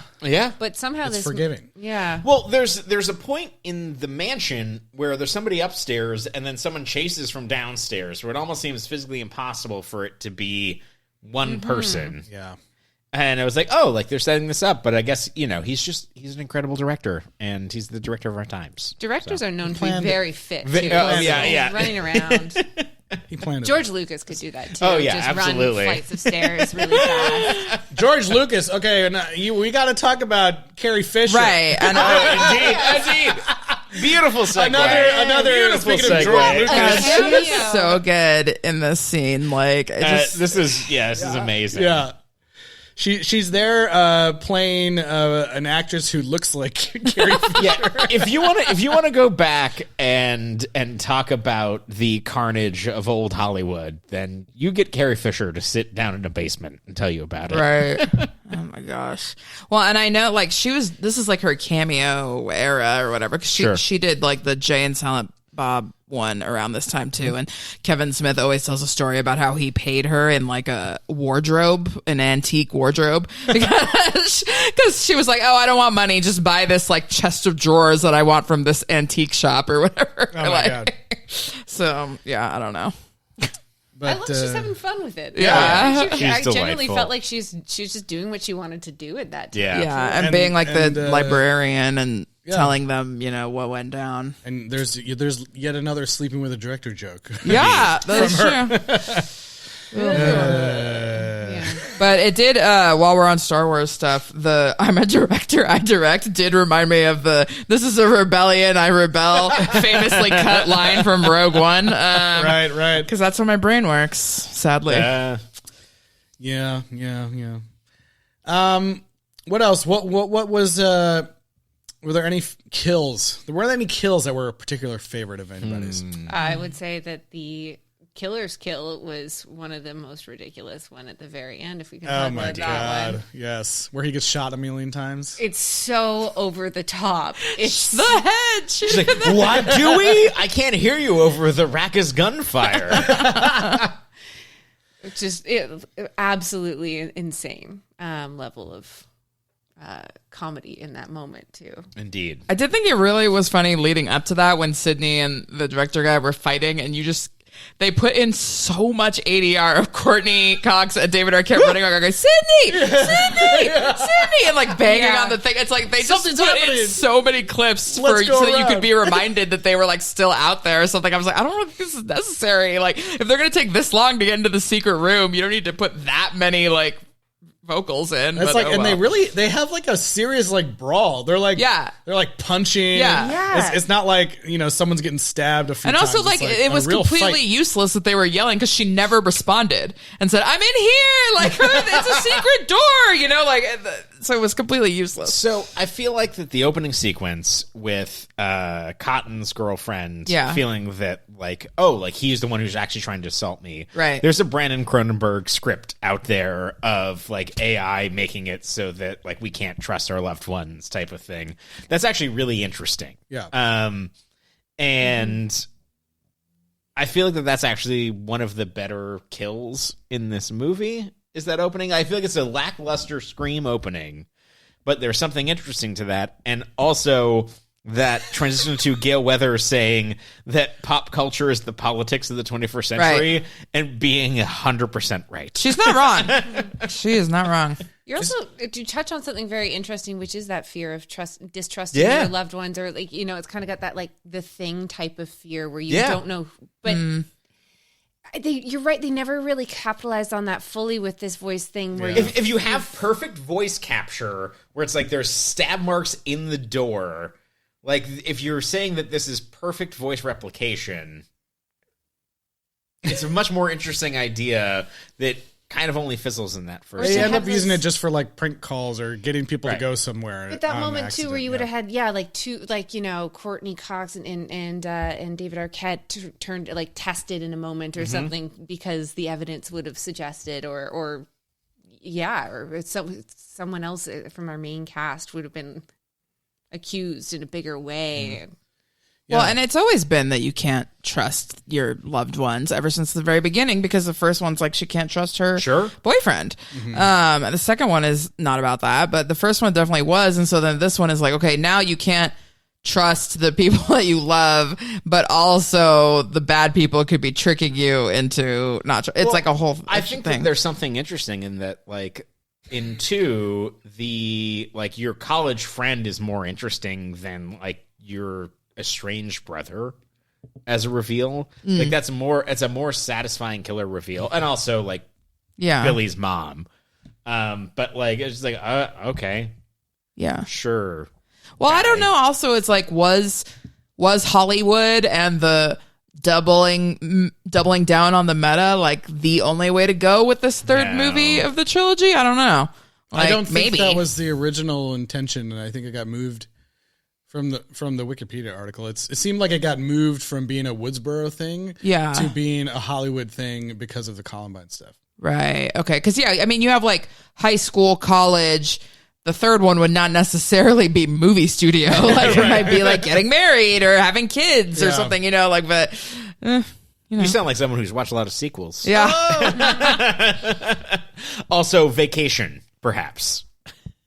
But somehow It's this forgiving. Yeah. Well, there's a point in the mansion where there's somebody upstairs and then someone chases from downstairs, where it almost seems physically impossible for it to be one person. Yeah. And I was like, oh, like they're setting this up, but I guess, he's an incredible director, and he's the director of our times. Directors are known to be very fit, too. Yeah. Running around. He planned it. George Lucas could do that, too. Oh, yeah, just absolutely. run flights of stairs really fast. George Lucas. Okay, now we got to talk about Carrie Fisher. Right. I know. Indeed. Beautiful segue. Another. Beautiful Speaking of George segue. Lucas, She was so good in this scene. Like, This is amazing. yeah. She's there playing an actress who looks like Carrie Fisher. Yeah, if you want to go back and talk about the carnage of old Hollywood, then you get Carrie Fisher to sit down in a basement and tell you about it. right. Oh my gosh. Well, and I know like this is like her cameo era or whatever, because she did like the Jay and Silent Bob one around this time too, and Kevin Smith always tells a story about how he paid her in like an antique wardrobe, because she was like, oh, I don't want money, just buy this like chest of drawers that I want from this antique shop or whatever. Oh my God. So yeah, I don't know. But I love she's having fun with it. Yeah. I She's genuinely delightful. felt like she's just doing what she wanted to do at that time. Yeah. And being like the and, librarian and telling them, what went down. And there's yet another sleeping with a director joke. Yeah, that's true. But it did, while we're on Star Wars stuff, the I'm a director, I direct did remind me of this is a rebellion, I rebel, famously cut line from Rogue One. Right. Because that's how my brain works, sadly. Yeah. What else? What was, were there any kills? Were there any kills that were a particular favorite of anybody's? I would say that the killer's kill was one of the most ridiculous one at the very end, if we can talk about that one. Yes. Where he gets shot a million times. It's so over the top. It's The head! She's like, what, Dewey? I can't hear you over the Rackus gunfire. It's just absolutely insane level of comedy in that moment too. Indeed. I did think it really was funny leading up to that when Sydney and the director guy were fighting, and they put in so much ADR of Courtney Cox and David Arquette running around going, Sydney, and like banging on the thing. It's like they just Something's put happening. in so many clips so Let's go that you around. could be reminded that they were like still out there or something. I was like, I don't know if this is necessary. Like, if they're going to take this long to get into the secret room, you don't need to put that many like vocals in. It's but like, oh and well. they have like a serious like brawl. They're like, they're like punching. Yeah. It's not like, someone's getting stabbed a few And times. also, like, It's it a was real completely fight. useless that they were yelling because she never responded and said, I'm in here! Like, it's a secret door! So it was completely useless. So I feel like that the opening sequence with Cotton's girlfriend feeling that, like, oh, like, he's the one who's actually trying to assault me. Right. There's a Brandon Cronenberg script out there of, like, AI making it so that, like, we can't trust our loved ones type of thing. That's actually really interesting. Yeah. And I feel like that's actually one of the better kills in this movie, is that opening. I feel like it's a lackluster Scream opening, but there's something interesting to that. And also that transition to Gail Weathers saying that pop culture is the politics of the 21st century and being 100% right. She's not wrong. She is not wrong. You touch on something very interesting, which is that fear of distrusting your loved ones, or like, it's kind of got that like the Thing type of fear where you don't know, but you're right. They never really capitalized on that fully with this voice thing. Where if you have perfect voice capture where it's like there's stab marks in the door, like if you're saying that this is perfect voice replication, it's a much more interesting idea that kind of only fizzles in that first. They end up using it just for like prank calls or getting people to go somewhere. At that moment accident, too, where you would have had like two, like Courtney Cox and David Arquette turned like tested in a moment or something because the evidence would have suggested or or it's someone else from our main cast would have been accused in a bigger way. Yeah. Well, and it's always been that you can't trust your loved ones ever since the very beginning, because the first one's like she can't trust her boyfriend. And the second one is not about that, but the first one definitely was. And so then this one is like, okay, now you can't trust the people that you love, but also the bad people could be tricking you into not. It's like a whole. I think that there's something interesting in that, like in 2, the like your college friend is more interesting than like your estranged brother as a reveal. Like it's a more satisfying killer reveal, and also like Billy's mom. But like it's just like okay, sure. Well, I don't know. Also, it's like was Hollywood and the doubling down on the meta like the only way to go with this third movie of the trilogy? I don't know. Like, I don't think maybe that was the original intention, and I think it got moved from the Wikipedia article. It seemed like it got moved from being a Woodsboro thing to being a Hollywood thing because of the Columbine stuff. Right. Okay. Because I mean, you have like high school, college. The third one would not necessarily be movie studio. Like it might be like getting married or having kids or something, like, but, You sound like someone who's watched a lot of sequels. Yeah. Also, Vacation, perhaps.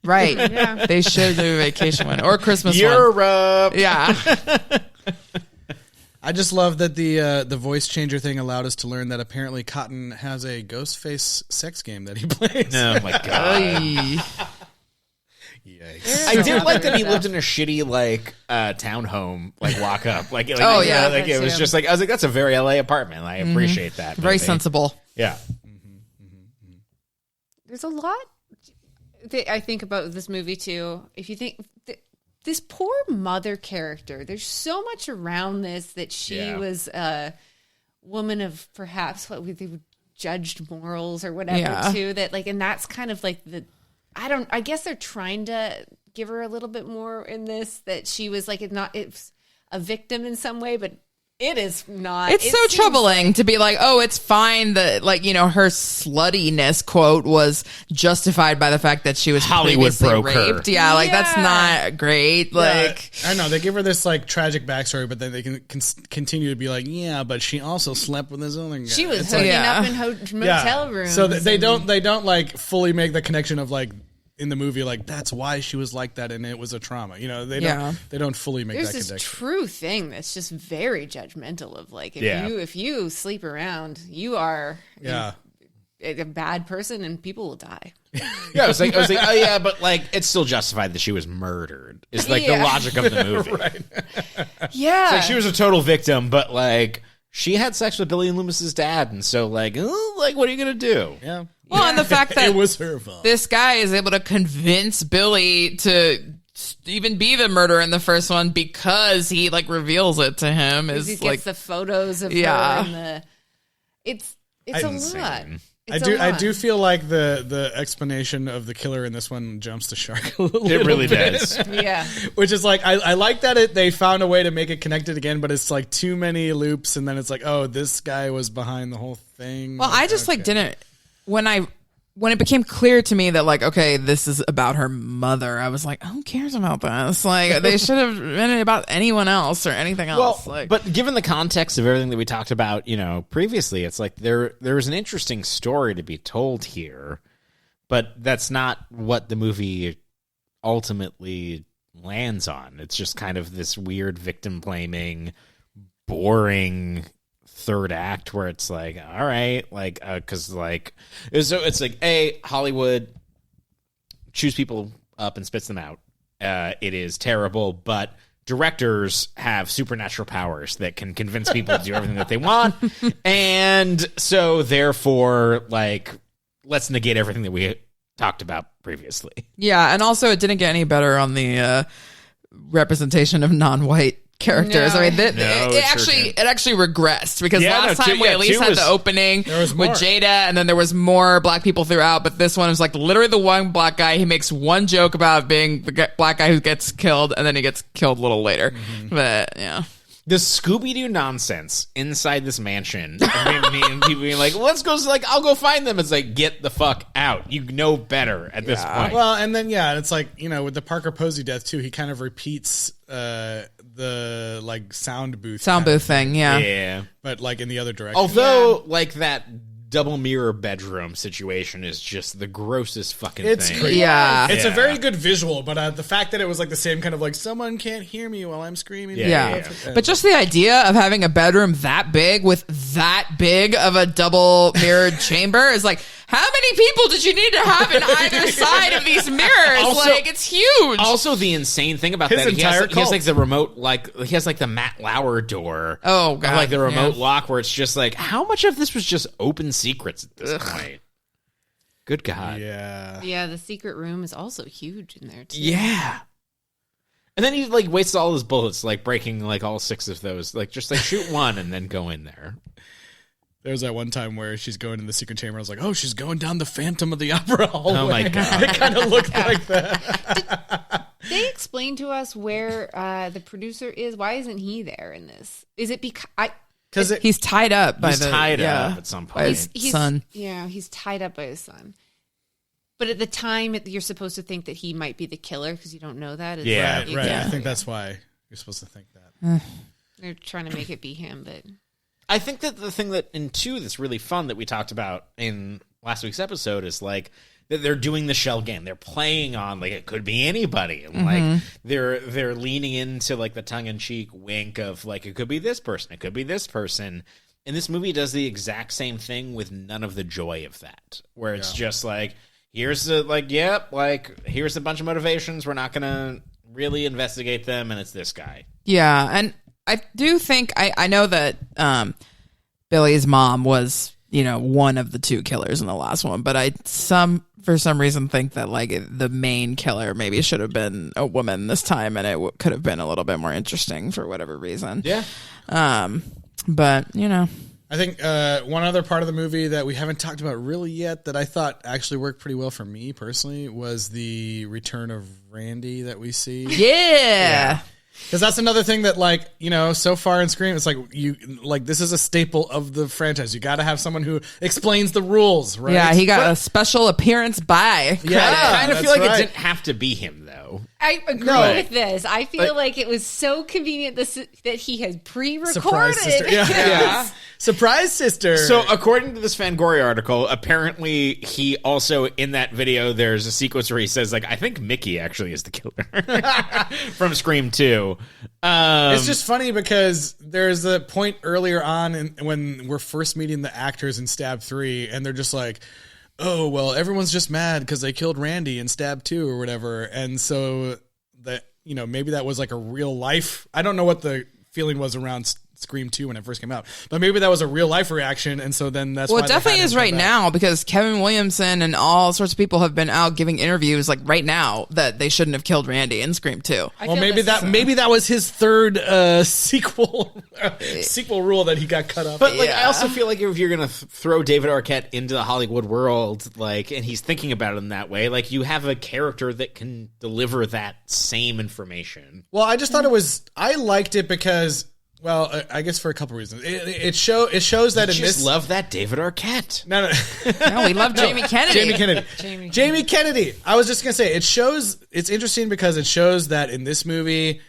Right. Yeah. They should do a Vacation one or Christmas Europe. One. Yeah. I just love that the voice changer thing allowed us to learn that apparently Cotton has a Ghostface sex game that he plays. Oh my god. Yikes. I did like that he lived in a shitty like townhome, like walk up, like it was just like I was like that's a very LA apartment. I appreciate that. Very sensible. Yeah. There's a lot that I think about this movie too. If you think this poor mother character, there's so much around this that she was a woman of perhaps what they would judged morals or whatever too. That like, and that's kind of like I guess they're trying to give her a little bit more in this, that she was like, it's a victim in some way, but it is not. It's so troubling to be like, oh, it's fine that like, her sluttiness quote was justified by the fact that she was Hollywood broke raped. her. Yeah, like that's not great. Like I know they give her this like tragic backstory, but then they can continue to be like, yeah, but she also slept with this other guy. She was hooking up in motel rooms. So they don't like fully make the connection of like in the movie, like that's why she was like that, and it was a trauma. They don't fully make that connection. There's this true thing that's just very judgmental of like if you sleep around, you are a bad person, and people will die. I was like, oh yeah, but like it's still justified that she was murdered. It's like the logic of the movie. Right. Yeah, it's like she was a total victim, but like she had sex with Billy and Loomis's dad, and so like what are you gonna do? Yeah. Well, and the fact that it was her fault. This guy is able to convince Billy to even be the murderer in the first one because he like reveals it to him. Is he like gets the photos of her and it's a lot. I do feel like the explanation of the killer in this one jumps the shark a little bit. It really does. Yeah. Which is like, I like that they found a way to make it connected again, but it's like too many loops, and then it's like, oh, this guy was behind the whole thing. Well, I just like didn't, when it became clear to me that like, okay, this is about her mother, I was like, who cares about this? Like they should have been about anyone else or anything else. Well, but given the context of everything that we talked about, previously, it's like there's an interesting story to be told here, but that's not what the movie ultimately lands on. It's just kind of this weird victim blaming, boring third act where it's like, all right, like because like it's like Hollywood chews people up and spits them out. It is terrible, but directors have supernatural powers that can convince people to do everything that they want, and so therefore, like, let's negate everything that we talked about previously. Yeah, and also it didn't get any better on the representation of non-white characters. No. I mean, it actually regressed because last time we at least had the opening with Jada, and then there was more black people throughout. But this one was like literally the one black guy. He makes one joke about being the black guy who gets killed, and then he gets killed a little later. But yeah. the Scooby-Doo nonsense inside this mansion. And people being like, let's go, like, I'll go find them. It's like, get the fuck out. You know better at this point. Well, and then, it's like, with the Parker Posey death, too, he kind of repeats the, like, sound booth thing, yeah. Yeah. But, like, in the other direction. Although, like, that double mirror bedroom situation is just the grossest fucking thing. Crazy. Yeah. It's a very good visual, but the fact that it was like the same kind of like someone can't hear me while I'm screaming. Yeah. But just the idea of having a bedroom that big with that big of a double mirrored chamber is like, how many people did you need to have in either side of these mirrors? Also, like, it's huge. Also, the insane thing about that, he has like the remote, like, he has like the Matt Lauer door. Oh, God. Like the remote lock where it's just like, how much of this was just open secrets at this point? Good God. Yeah. Yeah, the secret room is also huge in there, too. Yeah. And then he, like, wastes all his bullets, like, breaking, like, all 6 of those. Like, just, like, shoot one and then go in there. There was that one time where she's going in the secret chamber. I was like, oh, she's going down the Phantom of the Opera hallway. Oh, my God. It kind of looked like that. They explain to us where the producer is. Why isn't he there in this? Is it because he's tied up by he's tied up at some point. By his son. Yeah, he's tied up by his son. But at the time, you're supposed to think that he might be the killer because you don't know that. Right. I think that's why you're supposed to think that. They're trying to make it be him, but I think that the thing that in 2 that's really fun that we talked about in last week's episode is like that they're doing the shell game. They're playing on like it could be anybody, and like they're leaning into like the tongue in cheek wink of like it could be this person, it could be this person. And this movie does the exact same thing with none of the joy of that, where it's just like here's the here's a bunch of motivations. We're not gonna really investigate them, and it's this guy. Yeah, and I do think I know that Billy's mom was, one of the 2 killers in the last one, but for some reason think that like the main killer maybe should have been a woman this time, and it could have been a little bit more interesting for whatever reason. Yeah. But I think one other part of the movie that we haven't talked about really yet that I thought actually worked pretty well for me personally was the return of Randy that we see. Yeah. Because that's another thing that, like, so far in Scream, it's like this is a staple of the franchise. You got to have someone who explains the rules, right? Yeah, he got a special appearance by. Yeah, I kind of feel like it didn't have to be him, though. I agree with this. I feel like it was so convenient that he had pre-recorded. Surprise sister. Yeah. Surprise sister. So, according to this Fangoria article, apparently he also, in that video, there's a sequence where he says, like, I think Mickey actually is the killer from Scream 2. It's just funny because there's a point earlier on when we're first meeting the actors in Stab 3, and they're just like, oh, well, everyone's just mad because they killed Randy in Stab 2 or whatever. And so that, maybe that was like a real life. I don't know what the feeling was around Scream 2 when it first came out, but maybe that was a real life reaction. And so then that's well, why it definitely is right now because Kevin Williamson and all sorts of people have been out giving interviews like right now that they shouldn't have killed Randy in Scream 2. Well, maybe that was his third sequel rule that he got cut off. But I also feel like if you're gonna throw David Arquette into the Hollywood world, and he's thinking about it in that way, you have a character that can deliver that same information. Well, I just thought I liked it because. Well, I guess for a couple reasons. It shows that in this... just love that David Arquette. No. No, we love Jamie Kennedy. Jamie Kennedy. I was just going to say, it's interesting because it shows that in this movie,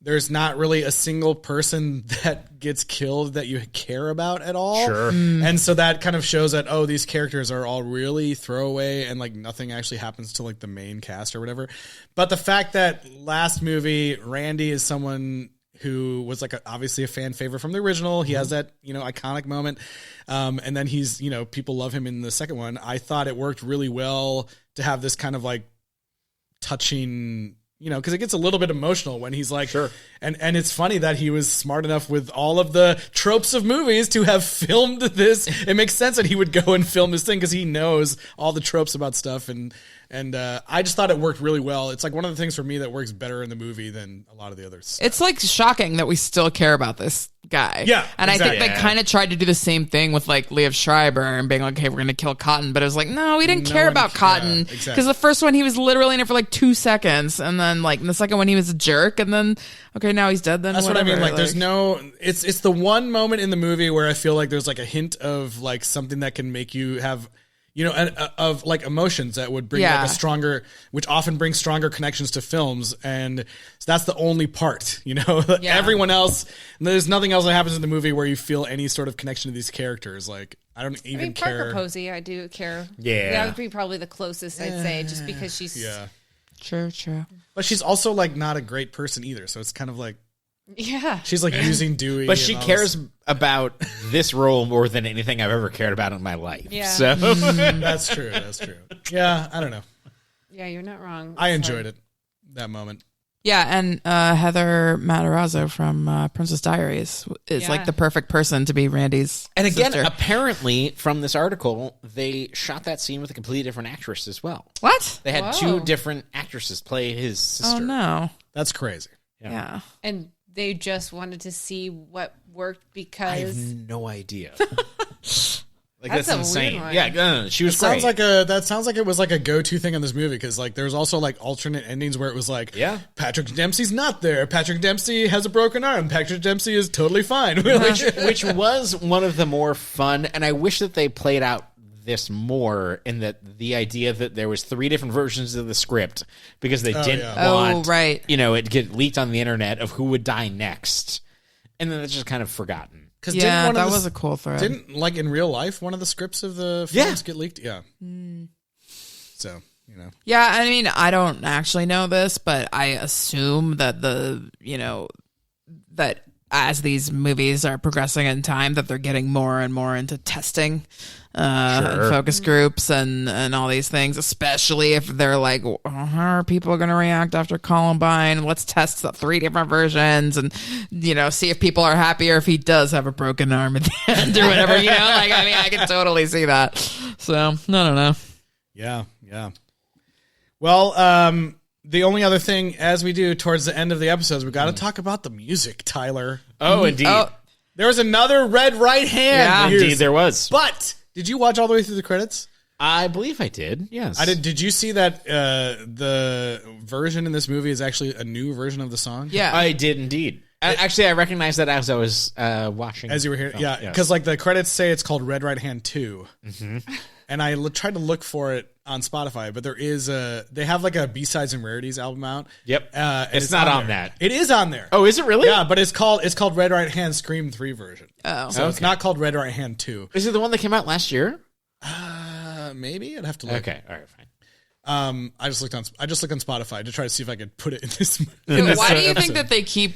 there's not really a single person that gets killed that you care about at all. Sure. And so that kind of shows that, these characters are all really throwaway and nothing actually happens to the main cast or whatever. But the fact that last movie, Randy is someone who was obviously a fan favorite from the original. He has that, iconic moment. And then he's, people love him in the second one. I thought it worked really well to have this kind of touching, because it gets a little bit emotional when he's sure. And it's funny that he was smart enough with all of the tropes of movies to have filmed this. It makes sense that he would go and film this thing because he knows all the tropes about stuff. And I just thought it worked really well. It's one of the things for me that works better in the movie than a lot of the others. It's shocking that we still care about this guy. Yeah, and exactly. I think they kind of tried to do the same thing with like Liev Schreiber and being like, "Hey, we're gonna kill Cotton," but it was like, no, we didn't care about Cotton because the first one he was literally in it for like 2 seconds, and then like in the second one he was a jerk, and then okay, now he's dead. Then that's whatever. what I mean. Like, there's no. It's the one moment in the movie where I feel like there's like a hint of like something that can make you have. Of like emotions that would bring like a stronger, which often brings stronger connections to films, and so that's the only part. Everyone else, there's nothing else that happens in the movie where you feel any sort of connection to these characters. Like I don't even care. Parker Posey, I do care. Yeah, that would be probably the closest I'd say, just because she's true. But she's also like not a great person either, so it's kind of like. Yeah. She's like using Dewey. But she cares about this role more than anything I've ever cared about in my life. Yeah. So That's true. Yeah, I don't know. Yeah, you're not wrong. I enjoyed it, that moment. Yeah, and Heather Matarazzo from Princess Diaries is like the perfect person to be Randy's And again, sister. apparently from this article, they shot that scene with a completely different actress as well. What? They had 2 different actresses play his sister. Oh, no. That's crazy. Yeah. And they just wanted to see what worked because I have no idea. Like That's a insane. weird one. Yeah, no, she was Sounds great. that sounds like it was like a go-to thing in this movie, because like there's also like alternate endings where it was like, Patrick Dempsey's not there. Patrick Dempsey has a broken arm. Patrick Dempsey is totally fine. which was one of the more fun, and I wish that they played out this more in that the idea that there was 3 different versions of the script because they didn't want it get leaked on the internet of who would die next, and then it's just kind of forgotten. Yeah, that was a cool thread. Didn't like in real life one of the scripts of the films get leaked? Yeah. So Yeah, I mean, I don't actually know this, but I assume that that as these movies are progressing in time, that they're getting more and more into testing focus groups and all these things, especially if they're like, how are people going to react after Columbine? Let's test the 3 different versions and, see if people are happy or if he does have a broken arm at the end or whatever, Like, I mean, I can totally see that. So, I don't know. Yeah. Well, the only other thing, as we do towards the end of the episodes, we've got to talk about the music, Tyler. Oh, indeed. There was another red right hand. Yeah, indeed there was. But did you watch all the way through the credits? I believe I did, yes. I did. Did you see that the version in this movie is actually a new version of the song? Yeah. I did indeed. Actually, I recognized that as I was watching. As you were here. Yeah, because like the credits say it's called Red Right Hand 2. Mm-hmm. And I tried to look for it on Spotify, but there is they have like a B-Sides and Rarities album out. Yep. It's not on there. that. It is on there. Oh, is it really? Yeah, but it's called Red Right Hand Scream 3 version. Oh. So it's not called Red Right Hand 2. Is it the one that came out last year? Maybe. I'd have to look. Okay. All right, fine. I just looked on Spotify to try to see if I could put it in this. Why do you think that they keep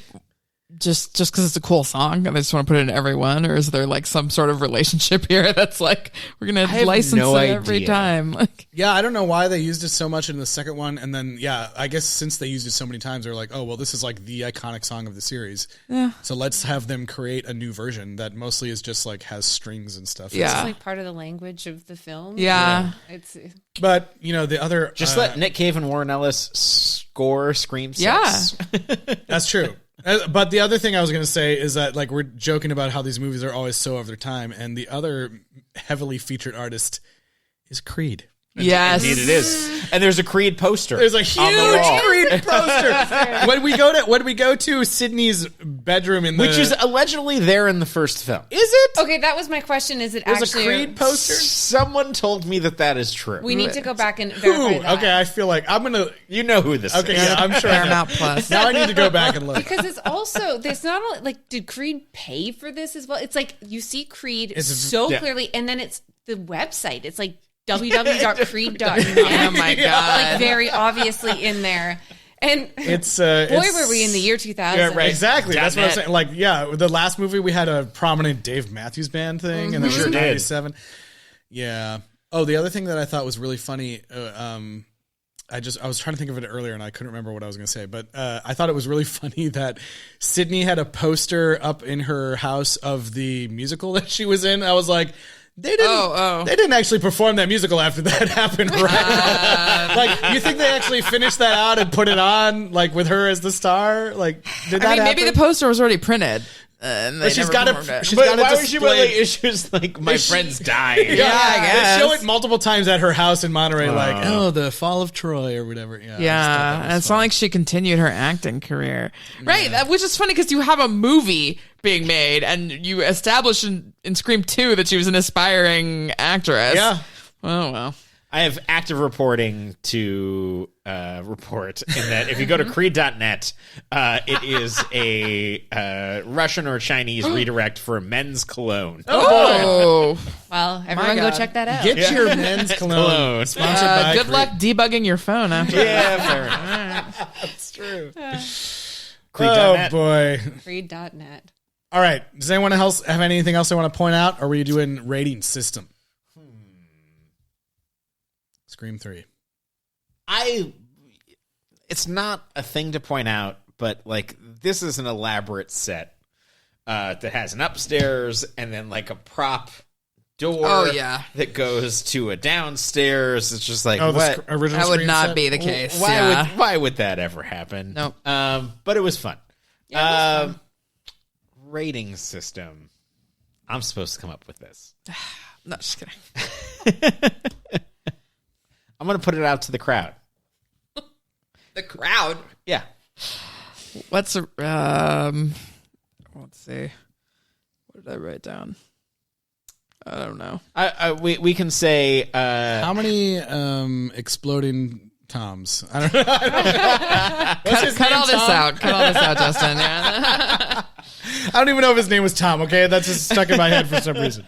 just because it's a cool song and they just want to put it in every one, or is there like some sort of relationship here that's like we're gonna license it every time? Like, yeah, I don't know why they used it so much in the second one, and then I guess since they used it so many times, they're like, oh well, this is like the iconic song of the series. Yeah. So let's have them create a new version that mostly is just like has strings and stuff. Yeah. It's like part of the language of the film. Yeah. It's. But the other just let Nick Cave and Warren Ellis score Scream 6. Yeah. That's true. But the other thing I was going to say is that like we're joking about how these movies are always so of their time, and the other heavily featured artist is Creed. Yes, indeed it is. And there's a Creed poster. There's a huge Creed poster. when we go to Sydney's bedroom which is allegedly there in the first film. Is it? Okay, that was my question. Is it There's actually a Creed poster? Someone told me that is true. We need to go back and verify that. Okay, I feel like I'm gonna. You know who this is. Okay, yeah, I'm sure. Paramount Plus. Now I need to go back and look. Because it's also there's not only like did Creed pay for this as well? It's like you see Creed clearly, and then it's the website. It's like www.creed.net. Oh my god! Like very obviously in there. And it's boy, were we in the year 2000? Yeah, right. Exactly. That's what I'm saying. Like, the last movie we had a prominent Dave Matthews Band thing, and then we were 97. Yeah. Oh, the other thing that I thought was really funny. I was trying to think of it earlier, and I couldn't remember what I was going to say. But I thought it was really funny that Sydney had a poster up in her house of the musical that she was in. I was like, They didn't actually perform that musical after that happened, right? Like, you think they actually finished that out and put it on, like, with her as the star? Like, did that happen? Maybe the poster was already printed. And But she's got to. But why would she put like issues like my friends died? Yeah, I guess. They show it multiple times at her house in Monterey, like, the fall of Troy or whatever. Yeah, and it's not like she continued her acting career, right? Which is funny because you have a movie being made, and you establish in Scream 2 that she was an aspiring actress. Yeah. Oh well. I have active reporting to report in that if you go to Creed.net, it is a Russian or Chinese redirect for men's cologne. Oh, Well, everyone go check that out. Get your men's cologne. Sponsored by good Creed. luck debugging your phone after. Yeah, fair enough. That's true. Creed.net. Oh boy. Creed.net. All right. Does anyone else have anything else they want to point out? Or are we doing rating system? Scream 3. It's not a thing to point out, but like this is an elaborate set that has an upstairs and then like a prop door that goes to a downstairs. It's just like what? Original That would Scream not set? be the case. Why would that ever happen? Nope. But it was fun. Yeah, it was fun. Rating system. I'm supposed to come up with this. No, just kidding. I'm going to put it out to the crowd. The crowd. Yeah. Let's see. What did I write down? I don't know. We can say how many exploding toms? I don't know. Cut all this out. Cut all this out, Justin. Yeah. I don't even know if his name was Tom. Okay, that's just stuck in my head for some reason.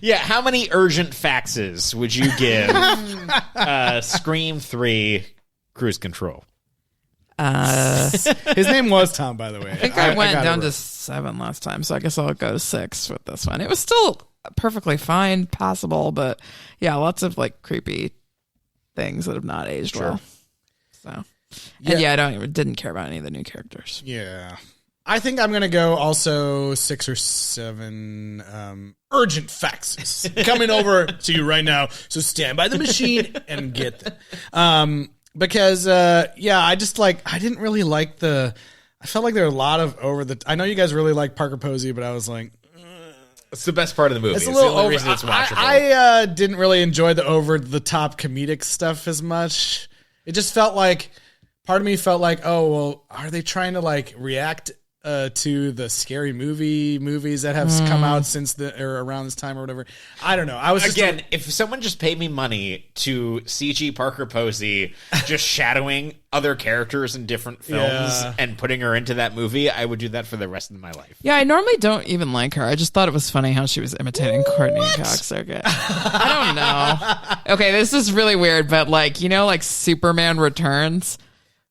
Yeah, how many urgent faxes would you give Scream 3 Cruise Control? His name was Tom, by the way. I think I went down to 7 last time, so I guess I'll go 6 with this one. It was still perfectly fine, passable, but yeah, lots of like creepy things that have not aged well. So, and I didn't care about any of the new characters. Yeah. I think I'm going to go also 6 or 7 urgent faxes coming over to you right now. So stand by the machine and get them. Because, I didn't really like I felt like there were a lot of I know you guys really like Parker Posey, but I was like, it's the best part of the movie. It's a little the only over. reason it's watchable. I didn't really enjoy the over-the-top comedic stuff as much. It just felt like, part of me felt like, oh, well, are they trying to like react to the scary movies that have come out since or around this time or whatever? I don't know. I was if someone just paid me money to CG Parker Posey just shadowing other characters in different films and putting her into that movie, I would do that for the rest of my life. Yeah, I normally don't even like her. I just thought it was funny how she was imitating Courtney Cox so good. I don't know. Okay, this is really weird, but like, like Superman Returns.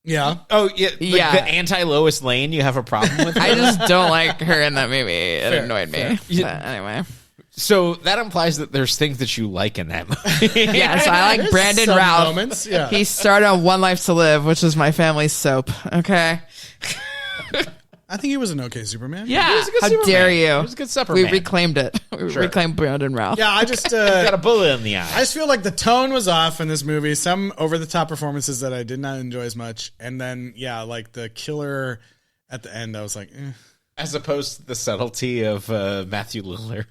Yeah. Oh, yeah. The anti-Lois Lane you have a problem with? I just don't like her in that movie. It annoyed me. But anyway. So that implies that there's things that you like in that movie. Yes, I like Brandon Routh. Moments. Yeah. He starred on One Life to Live, which is my family's soap. Okay. I think he was an okay Superman. Yeah. He was a good How Superman. dare you? He was a good Superman. We reclaimed it. We reclaimed Brandon Routh. Yeah, I just got a bullet in the eye. I just feel like the tone was off in this movie. Some over-the-top performances that I did not enjoy as much. And then, like the killer at the end, I was like, As opposed to the subtlety of Matthew Lillard.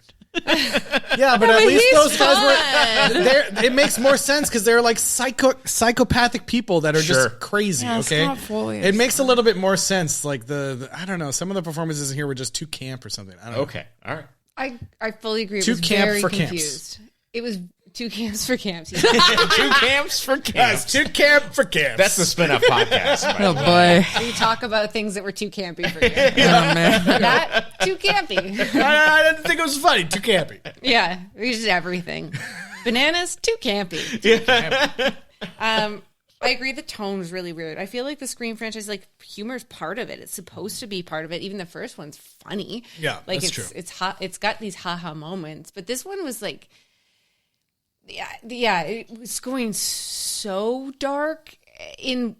Yeah, but at least those guys were. It makes more sense because they're like psychopathic people that are just crazy. Yeah, okay, Scott Foley it makes a little bit more sense. Like the I don't know, some of the performances in here were just too camp or something. I don't know. Okay, all right. I fully agree. Too It was camp very for confused. camps. It was 2 camps for camps. 2 camps for camps. Yes, too camp for camps. That's the spin-off podcast. Oh, boy. We talk about things that were too campy for you. Oh, man. Not too campy. I didn't think it was funny. Too campy. Yeah, we just everything. Bananas, too campy. I agree. The tone was really weird. I feel like the Scream franchise, like humor is part of it. It's supposed to be part of it. Even the first one's funny. Yeah, like that's it's true. It's hot. It's got these haha moments, but this one was like, it was going so dark in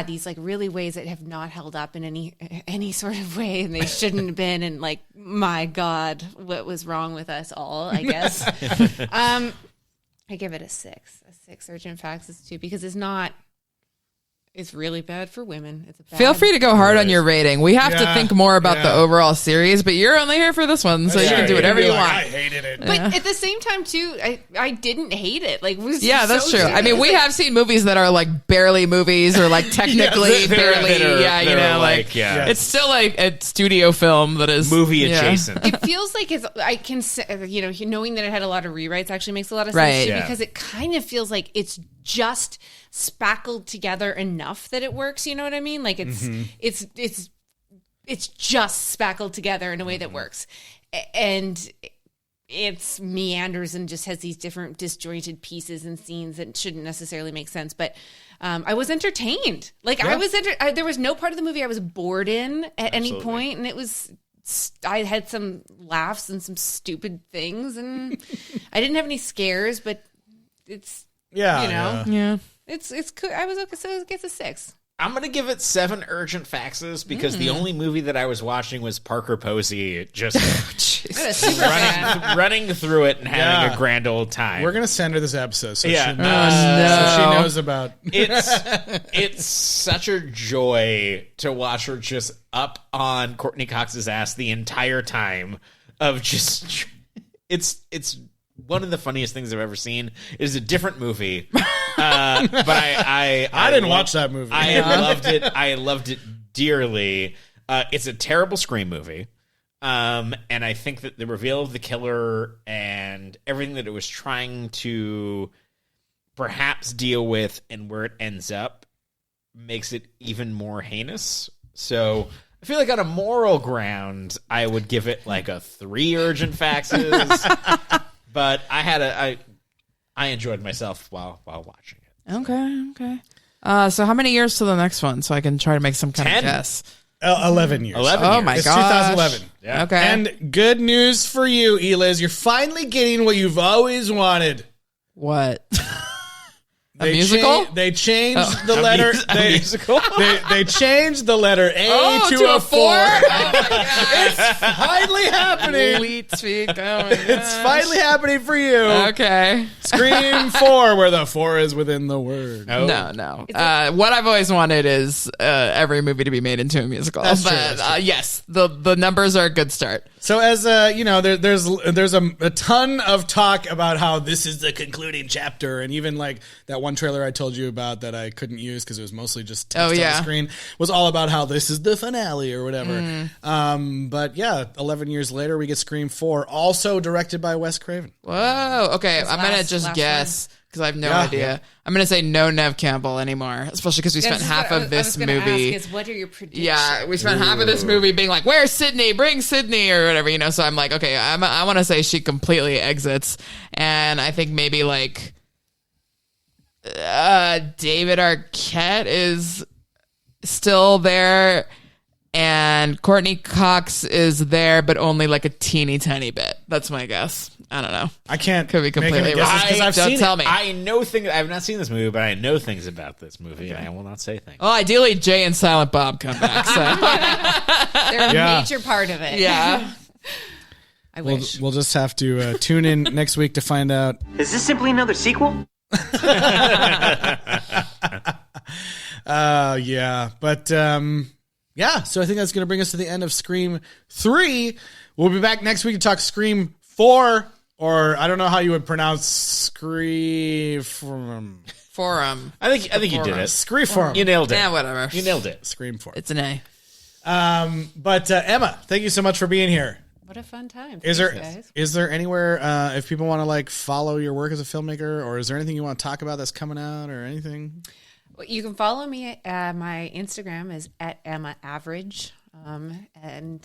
these like really ways that have not held up in any sort of way, and they shouldn't have been. And like, my God, what was wrong with us all? I guess. I give it a 6. A 6 urgent faxes too, because it's not. It's really bad for women. It's a bad Feel free to go hard on your rating. We have to think more about the overall series, but you're only here for this one, so you can do whatever you want. I hated it. But at the same time, too, I didn't hate it. Like, it was that's so true. good. I mean, we have seen movies that are like barely movies or like technically barely. It's still like a studio film that is movie adjacent. It feels like knowing that it had a lot of rewrites actually makes a lot of sense too, because it kind of feels like it's just spackled together enough that it works. You know what I mean? Like it's just spackled together in a way that works, and it's meanders and just has these different disjointed pieces and scenes that shouldn't necessarily make sense. But I was entertained. Like there was no part of the movie I was bored in at any point, and it was. I had some laughs and some stupid things, and I didn't have any scares, but it's it's cool. I was okay, so it gets a 6. I'm going to give it 7 urgent faxes because the only movie that I was watching was Parker Posey just running through it and having a grand old time. We're going to send her this episode so, so she knows about It's such a joy to watch her just up on Courtney Cox's ass the entire time of just it's one of the funniest things I've ever seen. It is a different movie. But I didn't watch that movie. I loved it. I loved it dearly. It's a terrible Scream movie. And I think that the reveal of the killer and everything that it was trying to perhaps deal with and where it ends up makes it even more heinous. So I feel like on a moral ground, I would give it like a 3 urgent faxes. But I enjoyed myself while watching it. Okay. So how many years to the next one, so I can try to make some kind 10. of guess? 11 years. 11 Oh years. my It's gosh. 2011. Yeah. Okay. And good news for you, Eliz. You're finally getting what you've always wanted. What? A musical? They changed the letter. A musical? They changed the letter A to a 4. Oh my god! It's finally happening. Elite speak. Oh my It's finally happening for you. Okay. Scream 4, where the 4 is within the word. Oh. No. What I've always wanted is every movie to be made into a musical. That's true, But that's true. yes, the numbers are a good start. So as there's a ton of talk about how this is the concluding chapter, and even like that one trailer I told you about that I couldn't use because it was mostly just text on the screen was all about how this is the finale or whatever. But yeah, 11 years later we get Scream 4, also directed by Wes Craven. Whoa. Okay, I'm gonna just last guess because I have no idea. Yeah. I'm gonna say no Nev Campbell anymore, especially because we spent half of this movie. Ask is, what are your predictions? Yeah, we spent half of this movie being like, "Where's Sydney? Bring Sydney," or whatever, you know. So I'm like, okay, I want to say she completely exits, and I think maybe like David Arquette is still there, and Courtney Cox is there, but only like a teeny tiny bit. That's my guess. I don't know. I can't Could be completely make any wrong. guesses because I've Don't seen tell it. me. I know things. I have not seen this movie, but I know things about this movie, and I will not say things. Well, ideally, Jay and Silent Bob come back. So They're a Yeah. major part of it. yeah. I wish. We'll just have to tune in next week to find out. Is this simply another sequel? Yeah, but yeah. So I think that's going to bring us to the end of Scream 3. We'll be back next week to talk Scream 4, or I don't know how you would pronounce Scream. Forum. I think you did it. Scream 4. You nailed it. Yeah, whatever. You nailed it. Scream 4. It's an A. But Emma, thank you so much for being here. What a fun time. Is Thanks, there guys. anywhere if people want to like follow your work as a filmmaker, or is there anything you want to talk about that's coming out or anything? Well, you can follow me. My Instagram is at Emma Average. And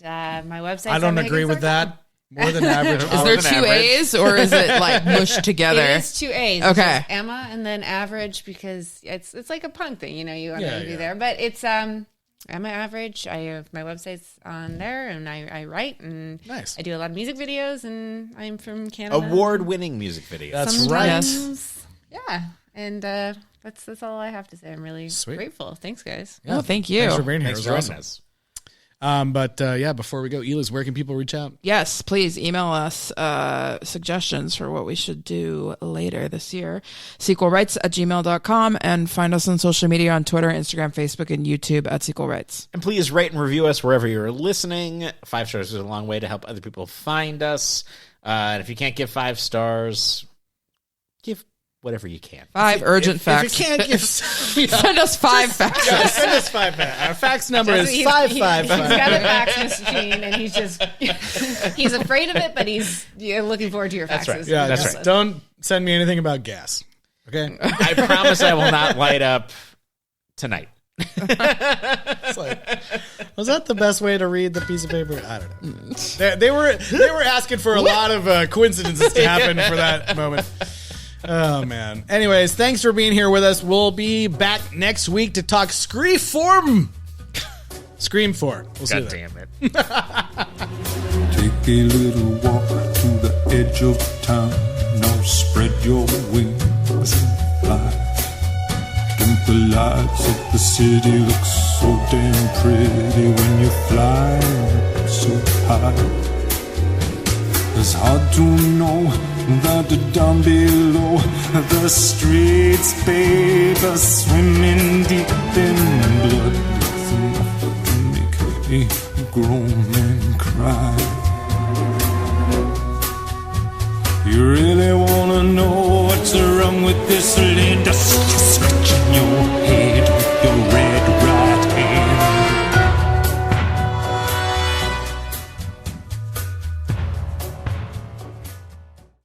my website. I don't agree with that. More than average. Is there two A's or is it like mushed together? It is 2 A's. Okay. It's Emma and then Average because it's like a punk thing, you know. You want to be yeah. there, but it's Emma Average. I have my website's on there, and I write and Nice. I do a lot of music videos, and I'm from Canada. Award-winning music video. That's right. Sometimes. Yeah, and that's all I have to say. I'm really Sweet. grateful. Thanks, guys. Oh, thank you. Thanks for being here. Thanks It was for joining awesome. us. But before we go, Eliz, where can people reach out? Yes, please email us suggestions for what we should do later this year. sequelrights@gmail.com, and find us on social media on Twitter, Instagram, Facebook, and YouTube at sequelrights. And please rate and review us wherever you're listening. 5 stars is a long way to help other people find us. And if you can't give 5 stars, give whatever you can. 5 urgent facts. If you can't give, send us 5 faxes. Yeah, send us 5 facts. Our fax number is 555. He's got a fax machine, and he's afraid of it, but he's looking forward to your faxes. That's right. Yeah, that's right. Don't send me anything about gas. Okay. I promise I will not light up tonight. It's like, was that the best way to read the piece of paper? I don't know. They were asking for a lot of coincidences to happen for that moment. Oh man. Anyways, thanks for being here with us. We'll be back next week to talk Scream 4. We'll see God you damn it. Take a little walk to the edge of town. Now spread your wings and fly. Don't the lights of the city look so damn pretty when you fly so high? It's hard to know that down below the streets, babe, are swimming deep in blood. It's enough to make a grown man cry. You really wanna know what's wrong with this lady? Just scratching your head.